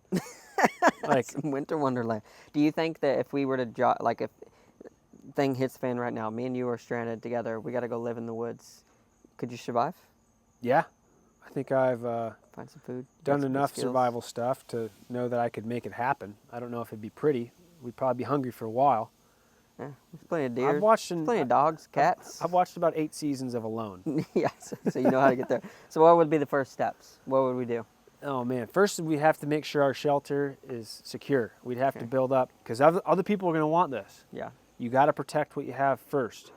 [SPEAKER 2] Like
[SPEAKER 1] Some winter wonderland. Do you think that if we were to, if thing hits the fan right now, me and you are stranded together, we got to go live in the woods, could you survive?
[SPEAKER 2] yeah, I think I've
[SPEAKER 1] Find some food?
[SPEAKER 2] done
[SPEAKER 1] Got some good
[SPEAKER 2] enough
[SPEAKER 1] skills?
[SPEAKER 2] survival stuff to know that I could make it happen. I don't know if it'd be pretty. We'd probably be hungry for a while.
[SPEAKER 1] Yeah, there's plenty of deer.
[SPEAKER 2] I've watched
[SPEAKER 1] Plenty of dogs, cats.
[SPEAKER 2] I've watched about 8 seasons of Alone.
[SPEAKER 1] Yeah, so you know how to get there. So what would be the first steps? What would we do?
[SPEAKER 2] Oh man, first we have to make sure our shelter is secure. We'd have to
[SPEAKER 1] Okay.
[SPEAKER 2] build up, because other people are going to want this.
[SPEAKER 1] Yeah.
[SPEAKER 2] You got to protect what you have first,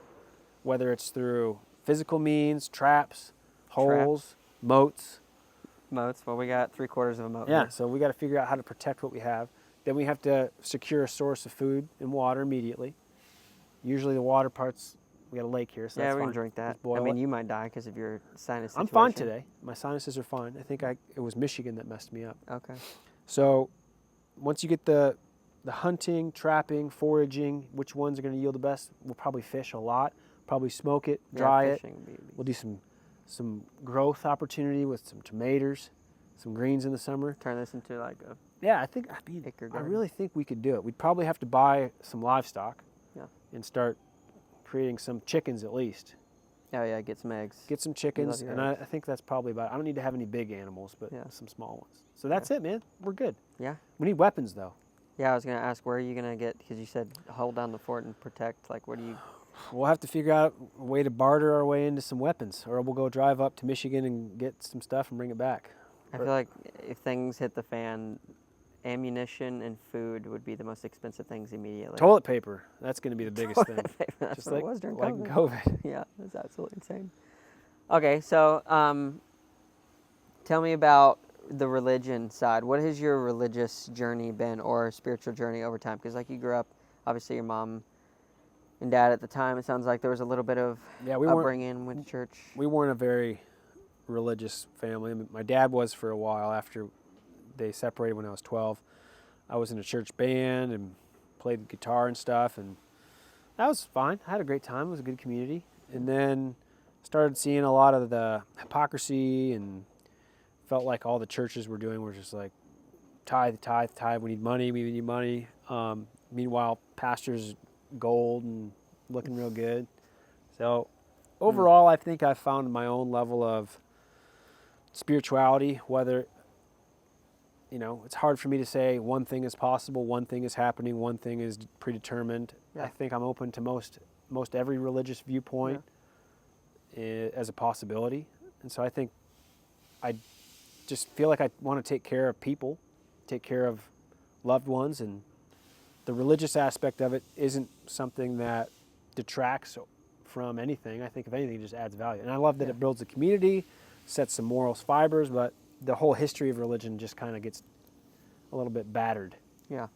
[SPEAKER 2] whether it's through physical means, traps, holes, moats.
[SPEAKER 1] Moats. Well, we got 3/4 of a moat.
[SPEAKER 2] Yeah,
[SPEAKER 1] here.
[SPEAKER 2] so we got to figure out how to protect what we have. Then we have to secure a source of food and water immediately. Usually the water part's, we got a lake here, so
[SPEAKER 1] Yeah,
[SPEAKER 2] that's
[SPEAKER 1] we
[SPEAKER 2] fine.
[SPEAKER 1] can drink that.
[SPEAKER 2] Just boil
[SPEAKER 1] I mean,
[SPEAKER 2] it.
[SPEAKER 1] you might die because of your sinus situation.
[SPEAKER 2] I'm fine today. My sinuses are fine. I think it was Michigan that messed me up.
[SPEAKER 1] Okay.
[SPEAKER 2] So once you get the hunting, trapping, foraging, which ones are going to yield the best, we'll probably fish a lot, probably smoke it, dry it.
[SPEAKER 1] Fishing would be-
[SPEAKER 2] We'll do some growth opportunity with some tomatoes, some greens in the summer.
[SPEAKER 1] Turn this into like a
[SPEAKER 2] Yeah, I
[SPEAKER 1] acre
[SPEAKER 2] I
[SPEAKER 1] garden.
[SPEAKER 2] really think we could do it. We'd probably have to buy some livestock
[SPEAKER 1] Yeah.
[SPEAKER 2] and start creating some chickens at least.
[SPEAKER 1] yeah, get some eggs.
[SPEAKER 2] Get some chickens,
[SPEAKER 1] your
[SPEAKER 2] and I
[SPEAKER 1] eggs.
[SPEAKER 2] think that's probably about it. I don't need to have any big animals, but
[SPEAKER 1] Yeah.
[SPEAKER 2] some small ones. So that's it, man. We're good.
[SPEAKER 1] Yeah.
[SPEAKER 2] We need weapons, though.
[SPEAKER 1] Yeah, I was gonna ask, where are you gonna get? Because you said hold down the fort and protect. Like, where do you?
[SPEAKER 2] We'll have to figure out a way to barter our way into some weapons, or we'll go drive up to Michigan and get some stuff and bring it back.
[SPEAKER 1] I feel like if things hit the fan, ammunition and food would be the most expensive things immediately.
[SPEAKER 2] Toilet paper, that's going to be the biggest thing.
[SPEAKER 1] That's
[SPEAKER 2] Just
[SPEAKER 1] what
[SPEAKER 2] like,
[SPEAKER 1] it was during
[SPEAKER 2] like
[SPEAKER 1] COVID.
[SPEAKER 2] COVID.
[SPEAKER 1] Yeah, that's absolutely insane. Okay, so tell me about the religion side. What has your religious journey been, or spiritual journey over time? Because like you grew up, obviously your mom and dad at the time, it sounds like there was a little bit of
[SPEAKER 2] Yeah, we weren't
[SPEAKER 1] upbringing, went to church.
[SPEAKER 2] we weren't a very religious family. I mean, my dad was for a while after they separated when I was 12. I was in a church band and played guitar and stuff, and that was fine. I had a great time. It was a good community. And then started seeing a lot of the hypocrisy, and felt like all the churches were doing were just like tithe. We need money. Meanwhile, pastors gold and looking real good. So overall, I think I've found my own level of spirituality, whether, it's hard for me to say one thing is possible, one thing is happening, one thing is predetermined.
[SPEAKER 1] Yeah.
[SPEAKER 2] I think I'm open to most every religious viewpoint as a possibility. And so I think I just feel like I want to take care of people, take care of loved ones, and the religious aspect of it isn't something that detracts from anything. I think if anything, it just adds value. And I love that it builds a community, sets some morals fibers, but the whole history of religion just kind of gets a little bit battered.
[SPEAKER 1] Yeah,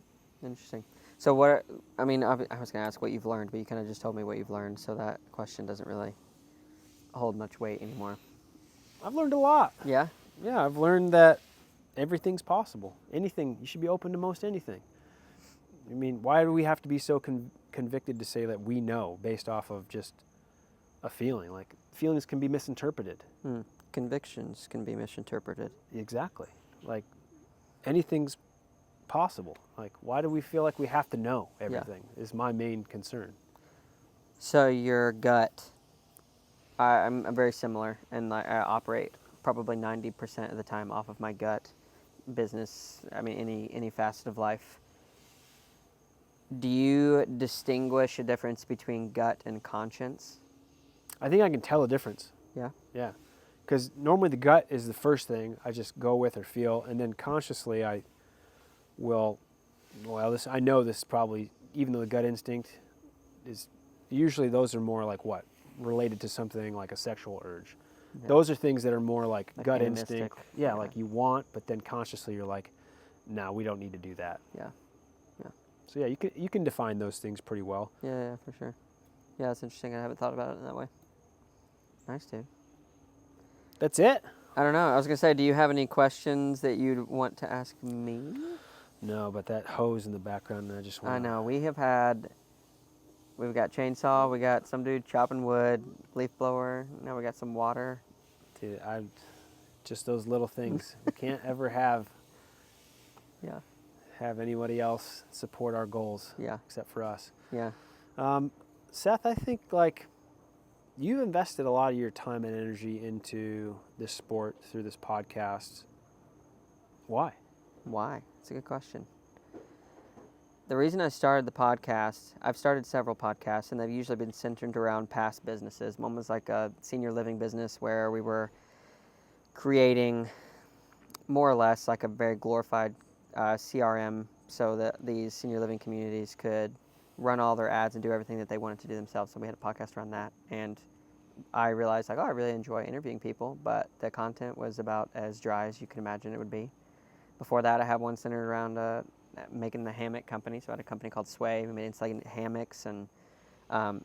[SPEAKER 1] interesting. So what, I was going to ask what you've learned, but you kind of just told me what you've learned, so that question doesn't really hold much weight anymore.
[SPEAKER 2] I've learned a lot.
[SPEAKER 1] Yeah?
[SPEAKER 2] Yeah, I've learned that everything's possible. Anything, you should be open to most anything. I mean, why do we have to be so convicted to say that we know based off of just a feeling? Like, feelings can be misinterpreted.
[SPEAKER 1] Convictions can be misinterpreted.
[SPEAKER 2] Exactly. Like, anything's possible. Like, why do we feel like we have to know everything is my main concern.
[SPEAKER 1] So your gut, I'm very similar, and I operate probably 90% of the time off of my gut. Business, I mean, any facet of life. Do you distinguish a difference between gut and conscience?
[SPEAKER 2] I think I can tell a difference.
[SPEAKER 1] Yeah.
[SPEAKER 2] Yeah. Because normally the gut is the first thing I just go with or feel, and then consciously I will, I know this probably, even though the gut instinct is, usually those are more like what? Related to something like a sexual urge.
[SPEAKER 1] Yeah.
[SPEAKER 2] Those are things that are more like gut
[SPEAKER 1] animistic.
[SPEAKER 2] instinct. Yeah, like you want, but then consciously you're like, no, we don't need to do that.
[SPEAKER 1] Yeah.
[SPEAKER 2] So yeah, you can define those things pretty well.
[SPEAKER 1] Yeah, for sure. Yeah, that's interesting. I haven't thought about it in that way. Nice, dude.
[SPEAKER 2] That's it?
[SPEAKER 1] I don't know. I was going to say, do you have any questions that you'd want to ask me?
[SPEAKER 2] No, but that hose in the background, I just want
[SPEAKER 1] I know. We've got chainsaw, we got some dude chopping wood, leaf blower, now we got some water.
[SPEAKER 2] Dude, just those little things. We can't ever have anybody else support our goals except for us.
[SPEAKER 1] Yeah.
[SPEAKER 2] Seth, I think like you invested a lot of your time and energy into this sport through this podcast. Why?
[SPEAKER 1] It's a good question. The reason I started the podcast, I've started several podcasts, and they've usually been centered around past businesses. One was like a senior living business where we were creating more or less like a very glorified CRM so that these senior living communities could run all their ads and do everything that they wanted to do themselves. So we had a podcast around that, and I realized like, I really enjoy interviewing people, but the content was about as dry as you can imagine it would be. Before that, I had one centered around making the hammock company. So I had a company called Sway. We made insulated hammocks, and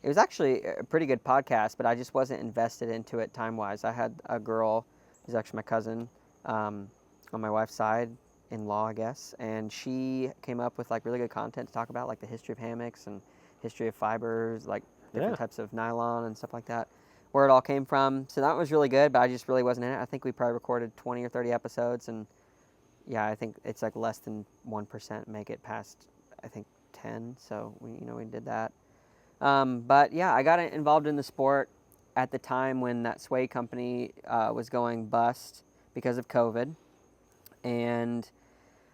[SPEAKER 1] it was actually a pretty good podcast, but I just wasn't invested into it time-wise. I had a girl who's actually my cousin on my wife's side, in-law, I guess, and she came up with like really good content to talk about, like the history of hammocks and history of fibers, like different types of nylon and stuff like that, where it all came from. So that was really good, but I just really wasn't in it. I think we probably recorded 20 or 30 episodes, and yeah, I think it's like less than 1% make it past, I think, 10. So we did that. But yeah, I got involved in the sport at the time when that Sway company was going bust because of COVID. And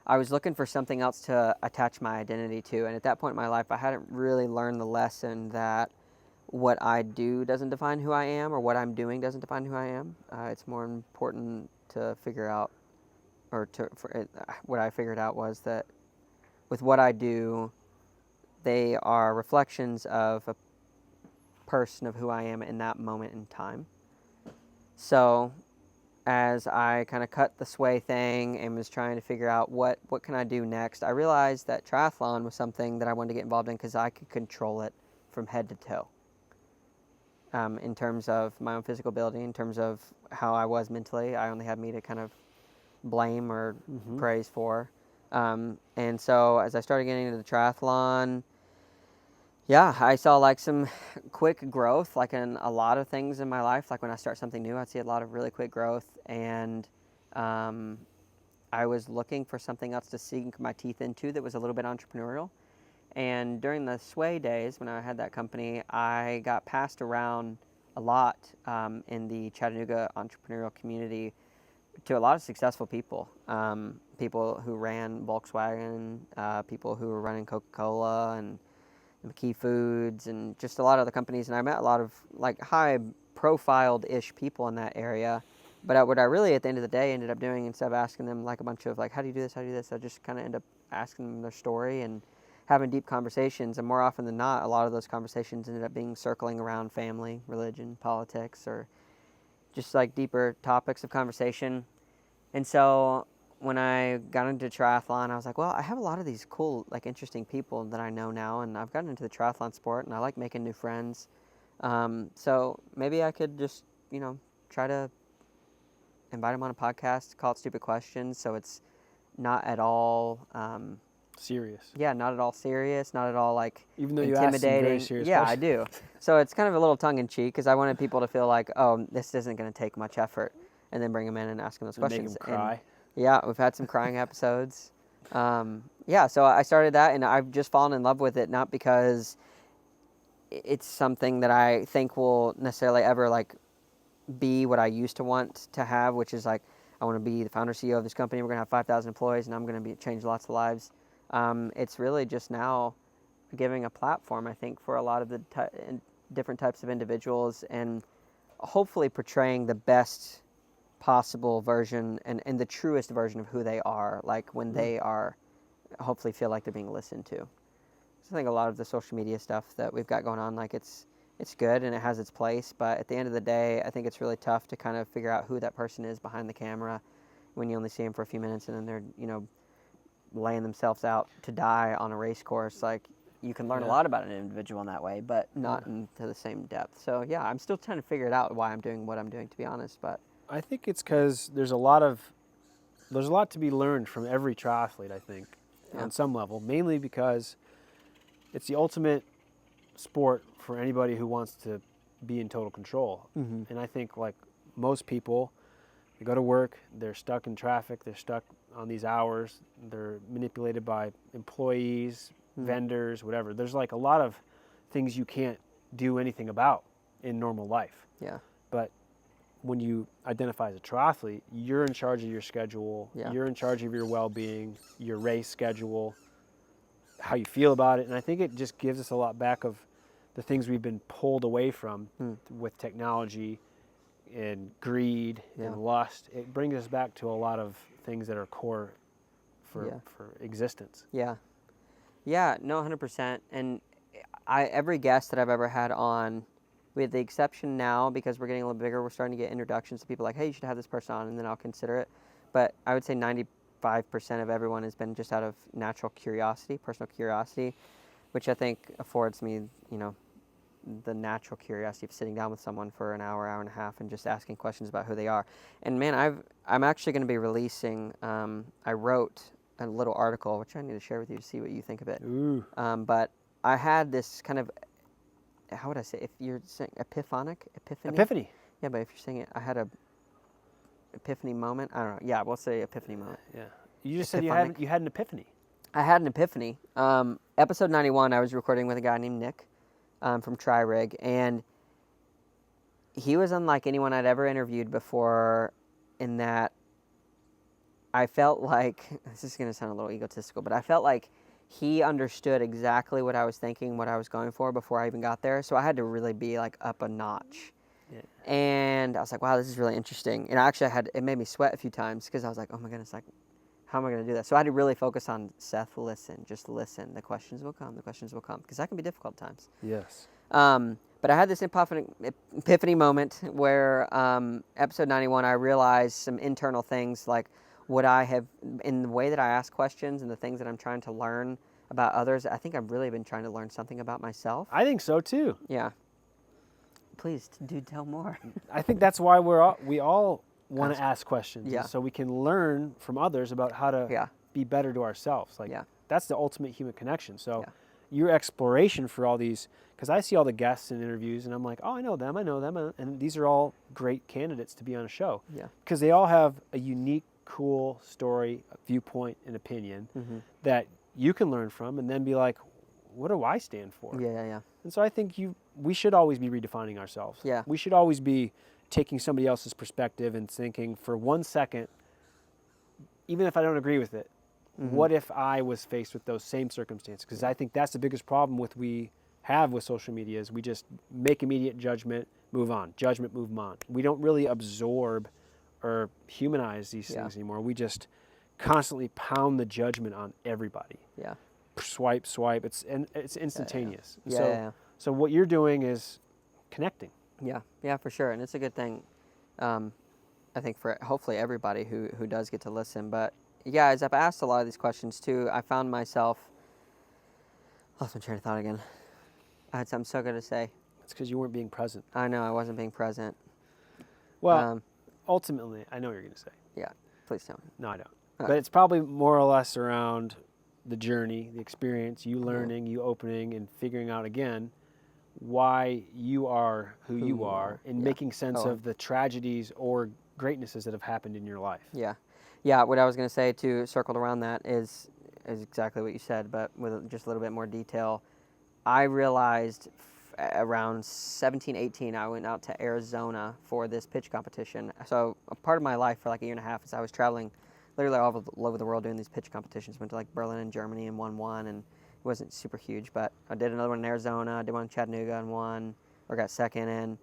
[SPEAKER 1] I was looking for something else to attach my identity to. And at that point in my life, I hadn't really learned the lesson that what I do doesn't define who I am, or what I'm doing doesn't define who I am. It's more important to figure out, what I figured out was that with what I do, they are reflections of a person of who I am in that moment in time. So as I kind of cut the Sway thing and was trying to figure out what can I do next, I realized that triathlon was something that I wanted to get involved in because I could control it from head to toe. In terms of my own physical ability, in terms of how I was mentally, I only had me to kind of blame or praise for. And so as I started getting into the triathlon, I saw like some quick growth, like in a lot of things in my life. Like when I start something new, I'd see a lot of really quick growth. And I was looking for something else to sink my teeth into that was a little bit entrepreneurial. And during the Sway days, when I had that company, I got passed around a lot in the Chattanooga entrepreneurial community to a lot of successful people. People who ran Volkswagen, people who were running Coca-Cola and McKee Foods, and just a lot of other companies. And I met a lot of like high-profiled-ish people in that area. But what I really, at the end of the day, ended up doing, instead of asking them like a bunch of like, how do you do this, I just kind of end up asking them their story and having deep conversations. And more often than not, a lot of those conversations ended up being circling around family, religion, politics, or just like deeper topics of conversation. And so when I got into triathlon, I was like, well, I have a lot of these cool, like interesting people that I know now, and I've gotten into the triathlon sport, and I like making new friends. So maybe I could just, try to invite them on a podcast, call it Stupid Questions. So it's not at all,
[SPEAKER 2] Serious.
[SPEAKER 1] yeah, not at all serious, not at all like
[SPEAKER 2] Even though you ask some
[SPEAKER 1] intimidating.
[SPEAKER 2] very serious
[SPEAKER 1] Yeah, I
[SPEAKER 2] questions.
[SPEAKER 1] do. So it's kind of a little tongue in cheek because I wanted people to feel like, oh, this isn't going to take much effort, and then bring them in and ask them those
[SPEAKER 2] And make
[SPEAKER 1] questions.
[SPEAKER 2] them cry.
[SPEAKER 1] And yeah, we've had some crying episodes. Yeah, so I started that, and I've just fallen in love with it, not because it's something that I think will necessarily ever like be what I used to want to have, which is like I want to be the founder CEO of this company. We're gonna have 5,000 employees, and I'm gonna change lots of lives. It's really just now giving a platform, I think, for a lot of the different types of individuals, and hopefully portraying the best possible version and the truest version of who they are, like when they are, hopefully feel like they're being listened to. So I think a lot of the social media stuff that we've got going on, like it's good and it has its place, but at the end of the day, I think it's really tough to kind of figure out who that person is behind the camera when you only see them for a few minutes and then they're, laying themselves out to die on a race course. Like, you can learn a lot about an individual in that way, but not into the same depth. So yeah, I'm still trying to figure it out why I'm doing what I'm doing, to be honest. But
[SPEAKER 2] I think it's because there's a lot to be learned from every triathlete, I think, on some level, mainly because it's the ultimate sport for anybody who wants to be in total control. And I think, like most people, they go to work, they're stuck in traffic, they're stuck on these hours, they're manipulated by employees, vendors, whatever. There's like a lot of things you can't do anything about in normal life.
[SPEAKER 1] yeah,
[SPEAKER 2] But when you identify as a triathlete, you're in charge of your schedule, you're in charge of your well-being, your race schedule, how you feel about it. And I think it just gives us a lot back of the things we've been pulled away from with technology and greed and lust. It brings us back to a lot of things that are core for existence.
[SPEAKER 1] Yeah, no, 100%. And every guest that I've ever had on, with the exception now, because we're getting a little bigger, we're starting to get introductions to people like, hey, you should have this person on, and then I'll consider it. But I would say 95% of everyone has been just out of natural curiosity, personal curiosity, which I think affords me, the natural curiosity of sitting down with someone for an hour, hour and a half, and just asking questions about who they are. And man, I'm actually going to be releasing, I wrote a little article, which I need to share with you to see what you think of it.
[SPEAKER 2] Ooh.
[SPEAKER 1] But I had this kind of, how would I say, if you're saying epiphany? Yeah, but if you're saying it, I had a epiphany moment. I don't know. Yeah, we'll say epiphany moment.
[SPEAKER 2] Yeah. You just said
[SPEAKER 1] Epiphanic.
[SPEAKER 2] you had an epiphany.
[SPEAKER 1] I had an epiphany. Episode 91, I was recording with a guy named Nick from Tri-Rig, and he was unlike anyone I'd ever interviewed before in that I felt like, this is going to sound a little egotistical, but I felt like he understood exactly what I was thinking, what I was going for before I even got there. So I had to really be like up a notch. Yeah. And I was like, wow, this is really interesting. And it made me sweat a few times because I was like, oh my goodness, like, how am I going to do that? So I had to really focus on, Seth, listen, just listen. The questions will come, because that can be difficult times.
[SPEAKER 2] Yes.
[SPEAKER 1] But I had this epiphany moment where episode 91, I realized some internal things, like what I have, in the way that I ask questions and the things that I'm trying to learn about others. I think I've really been trying to learn something about myself.
[SPEAKER 2] I think so too.
[SPEAKER 1] Yeah. Please, do tell more.
[SPEAKER 2] I think that's why we all want to ask questions, so we can learn from others about how to be better to ourselves. Like that's the ultimate human connection. So your exploration for all these, because I see all the guests and interviews, and I'm like, oh, I know them, and these are all great candidates to be on a show. Yeah. Because they all have a unique, cool story, viewpoint, and opinion that you can learn from, and then be like, what do I stand for? Yeah. And so I think we should always be redefining ourselves. Yeah. We should always be taking somebody else's perspective and thinking for 1 second, even if I don't agree with it, what if I was faced with those same circumstances? Because I think that's the biggest problem we have with social media is we just make immediate judgment, move on. Judgment, move on. We don't really absorb or humanize these things anymore. We just constantly pound the judgment on everybody. Yeah. Swipe. It's instantaneous. So what you're doing is connecting.
[SPEAKER 1] Yeah, for sure, and it's a good thing. I think for hopefully everybody who does get to listen. But yeah, as I've asked a lot of these questions too, I found myself lost my train of thought again. I had something so good to say.
[SPEAKER 2] It's because you weren't being present.
[SPEAKER 1] I know I wasn't being present.
[SPEAKER 2] Well, ultimately, I know what you're going to say.
[SPEAKER 1] Yeah, please tell me.
[SPEAKER 2] No, I don't.
[SPEAKER 1] Okay.
[SPEAKER 2] But it's probably more or less around the journey, the experience, you learning, you opening, and figuring out again why you are who you are, and making sense of the tragedies or greatnesses that have happened in your life.
[SPEAKER 1] Yeah. Yeah, what I was going to say too, circled around that, is exactly what you said, but with just a little bit more detail. I realized around 17, 18, I went out to Arizona for this pitch competition. So a part of my life for like a year and a half is I was traveling literally all over the world doing these pitch competitions. Went to like Berlin and Germany and won one, and it wasn't super huge, but I did another one in Arizona, I did one in Chattanooga and won, or got second in.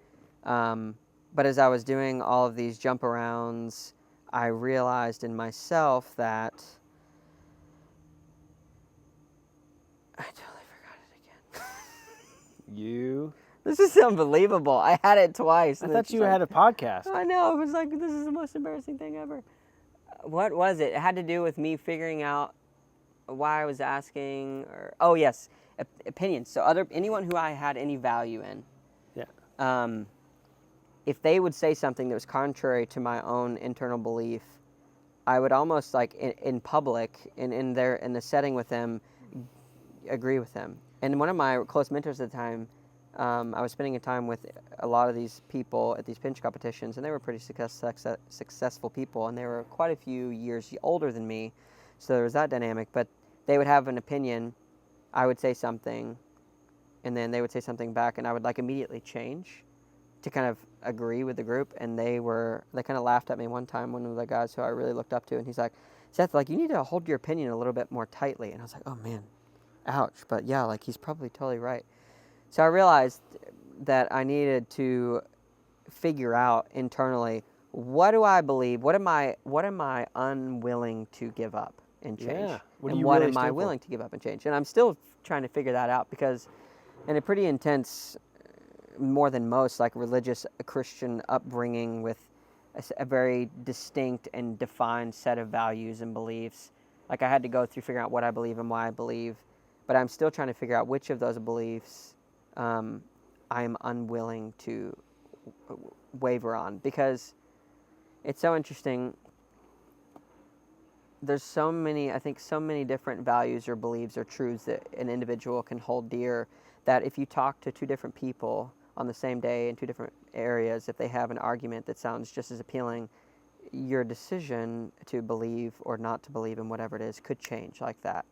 [SPEAKER 1] But as I was doing all of these jump arounds, I realized in myself that I totally forgot it again.
[SPEAKER 2] You?
[SPEAKER 1] This is unbelievable. I had it twice.
[SPEAKER 2] I thought you had a podcast.
[SPEAKER 1] I know. It was like, this is the most embarrassing thing ever. What was it? It had to do with me figuring out why I was asking. Oh, yes. Opinions. So anyone who I had any value in.
[SPEAKER 2] Yeah.
[SPEAKER 1] If they would say something that was contrary to my own internal belief, I would almost like in public, in the setting with them, agree with them. And one of my close mentors at the time, I was spending time with a lot of these people at these pinch competitions, and they were pretty successful people, and they were quite a few years older than me, so there was that dynamic. But they would have an opinion, I would say something, and then they would say something back, and I would like immediately change to kind of agree with the group. And they kind of laughed at me one time, one of the guys who I really looked up to, and he's like, Seth, like, you need to hold your opinion a little bit more tightly. And I was like, oh man, ouch. But yeah, like, he's probably totally right. So I realized that I needed to figure out internally, what do I believe? What am I unwilling to give up and change?
[SPEAKER 2] Yeah.
[SPEAKER 1] What am I willing to give up and change? And I'm still trying to figure that out, because in a pretty intense, more than most, like religious Christian upbringing with a very distinct and defined set of values and beliefs, like I had to go through figuring out what I believe and why I believe, but I'm still trying to figure out which of those beliefs I'm unwilling to waver on, because it's so interesting. There's so many different values or beliefs or truths that an individual can hold dear, that if you talk to two different people on the same day in two different areas, if they have an argument that sounds just as appealing, your decision to believe or not to believe in whatever it is could change like that.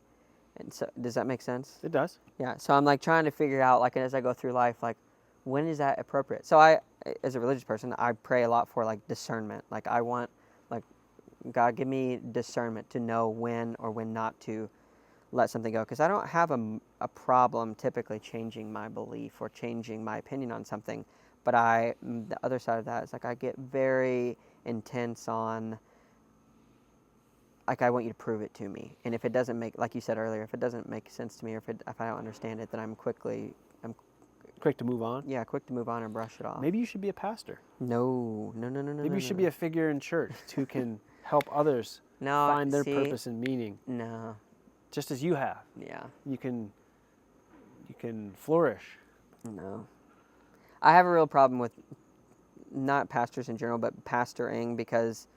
[SPEAKER 1] And so, does that make sense?
[SPEAKER 2] It does.
[SPEAKER 1] Yeah. So I'm like trying to figure out, like, as I go through life, like, when is that appropriate? So I, as a religious person, I pray a lot for like discernment. Like, I want, like, God, give me discernment to know when or when not to let something go. Because I don't have a problem typically changing my belief or changing my opinion on something. But the other side of that is like I get very intense on, like, I want you to prove it to me. And if it doesn't make, like you said earlier, if it doesn't make sense to me, or if I don't understand it, then I'm quick
[SPEAKER 2] to move on.
[SPEAKER 1] Yeah, quick to move on and brush it off.
[SPEAKER 2] Maybe you should be a pastor.
[SPEAKER 1] No.
[SPEAKER 2] Maybe you should be a figure in church who can help others find their purpose and meaning.
[SPEAKER 1] No.
[SPEAKER 2] Just as you have.
[SPEAKER 1] Yeah.
[SPEAKER 2] You can flourish.
[SPEAKER 1] No. I have a real problem with not pastors in general, but pastoring, because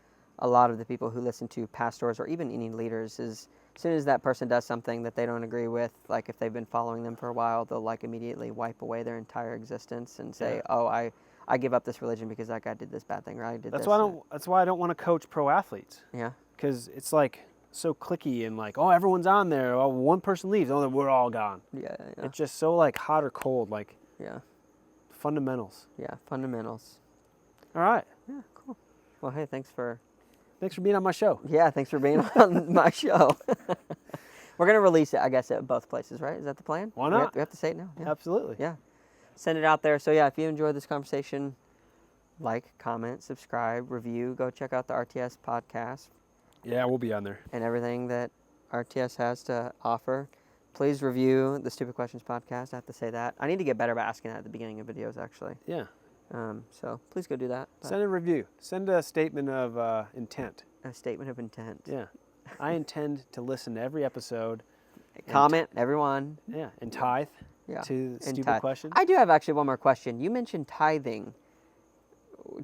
[SPEAKER 1] a lot of the people who listen to pastors or even any leaders, is as soon as that person does something that they don't agree with, like if they've been following them for a while, they'll like immediately wipe away their entire existence and say, oh, I give up this religion because that guy did this bad thing, or I did
[SPEAKER 2] that's
[SPEAKER 1] this.
[SPEAKER 2] That's why I don't want to coach pro athletes.
[SPEAKER 1] Yeah.
[SPEAKER 2] Because it's like so cliquey and like, oh, everyone's on there. Oh, one person leaves. Oh, we're all gone.
[SPEAKER 1] Yeah.
[SPEAKER 2] It's just so like hot or cold, like fundamentals.
[SPEAKER 1] Yeah, fundamentals.
[SPEAKER 2] All right.
[SPEAKER 1] Yeah, cool. Well, hey, thanks for
[SPEAKER 2] being on my show.
[SPEAKER 1] Yeah, thanks for being on my show. We're going to release it, I guess, at both places, right? Is that the plan?
[SPEAKER 2] Why not?
[SPEAKER 1] We have to say it now. Yeah.
[SPEAKER 2] Absolutely.
[SPEAKER 1] Yeah. Send it out there. So, yeah, if you enjoyed this conversation, like, comment, subscribe, review. Go check out the RTS podcast.
[SPEAKER 2] Yeah, we'll be on there.
[SPEAKER 1] And everything that RTS has to offer. Please review the Stupid Questions podcast. I have to say that. I need to get better about asking that at the beginning of videos, actually.
[SPEAKER 2] Yeah.
[SPEAKER 1] So please go do that.
[SPEAKER 2] Send a review. Send a statement of intent.
[SPEAKER 1] A statement of intent.
[SPEAKER 2] Yeah. I intend to listen to every episode.
[SPEAKER 1] Comment, everyone.
[SPEAKER 2] Yeah, and tithe to Stupid Questions.
[SPEAKER 1] I do have actually one more question. You mentioned tithing.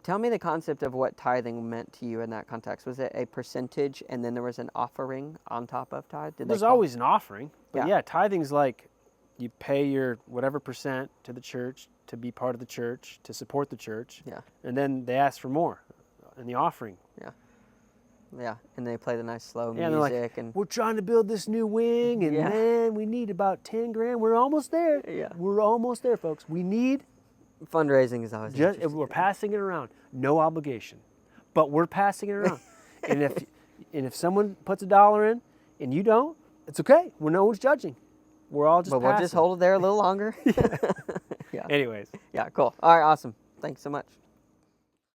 [SPEAKER 1] tell me the concept of what tithing meant to you in that context. Was it a percentage and then there was an offering on top of tithe?
[SPEAKER 2] There's always an offering. But
[SPEAKER 1] Yeah.
[SPEAKER 2] tithing's like you pay your whatever percent to the church to be part of the church, to support the church.
[SPEAKER 1] Yeah.
[SPEAKER 2] And then they ask for more in the offering.
[SPEAKER 1] Yeah, and they play the nice slow
[SPEAKER 2] Yeah, and they're
[SPEAKER 1] music.
[SPEAKER 2] like, we're trying to build this new wing, and man, we need about 10 grand. We're almost there.
[SPEAKER 1] Yeah.
[SPEAKER 2] We're almost there, folks. We need,
[SPEAKER 1] Fundraising is always interesting.
[SPEAKER 2] we're passing it around. No obligation, but we're passing it around. and if someone puts $1 in and you don't, it's okay. No one's judging. We're all just
[SPEAKER 1] But we'll just hold it there a little longer.
[SPEAKER 2] Anyways.
[SPEAKER 1] Yeah, cool. All right, awesome. Thanks so much.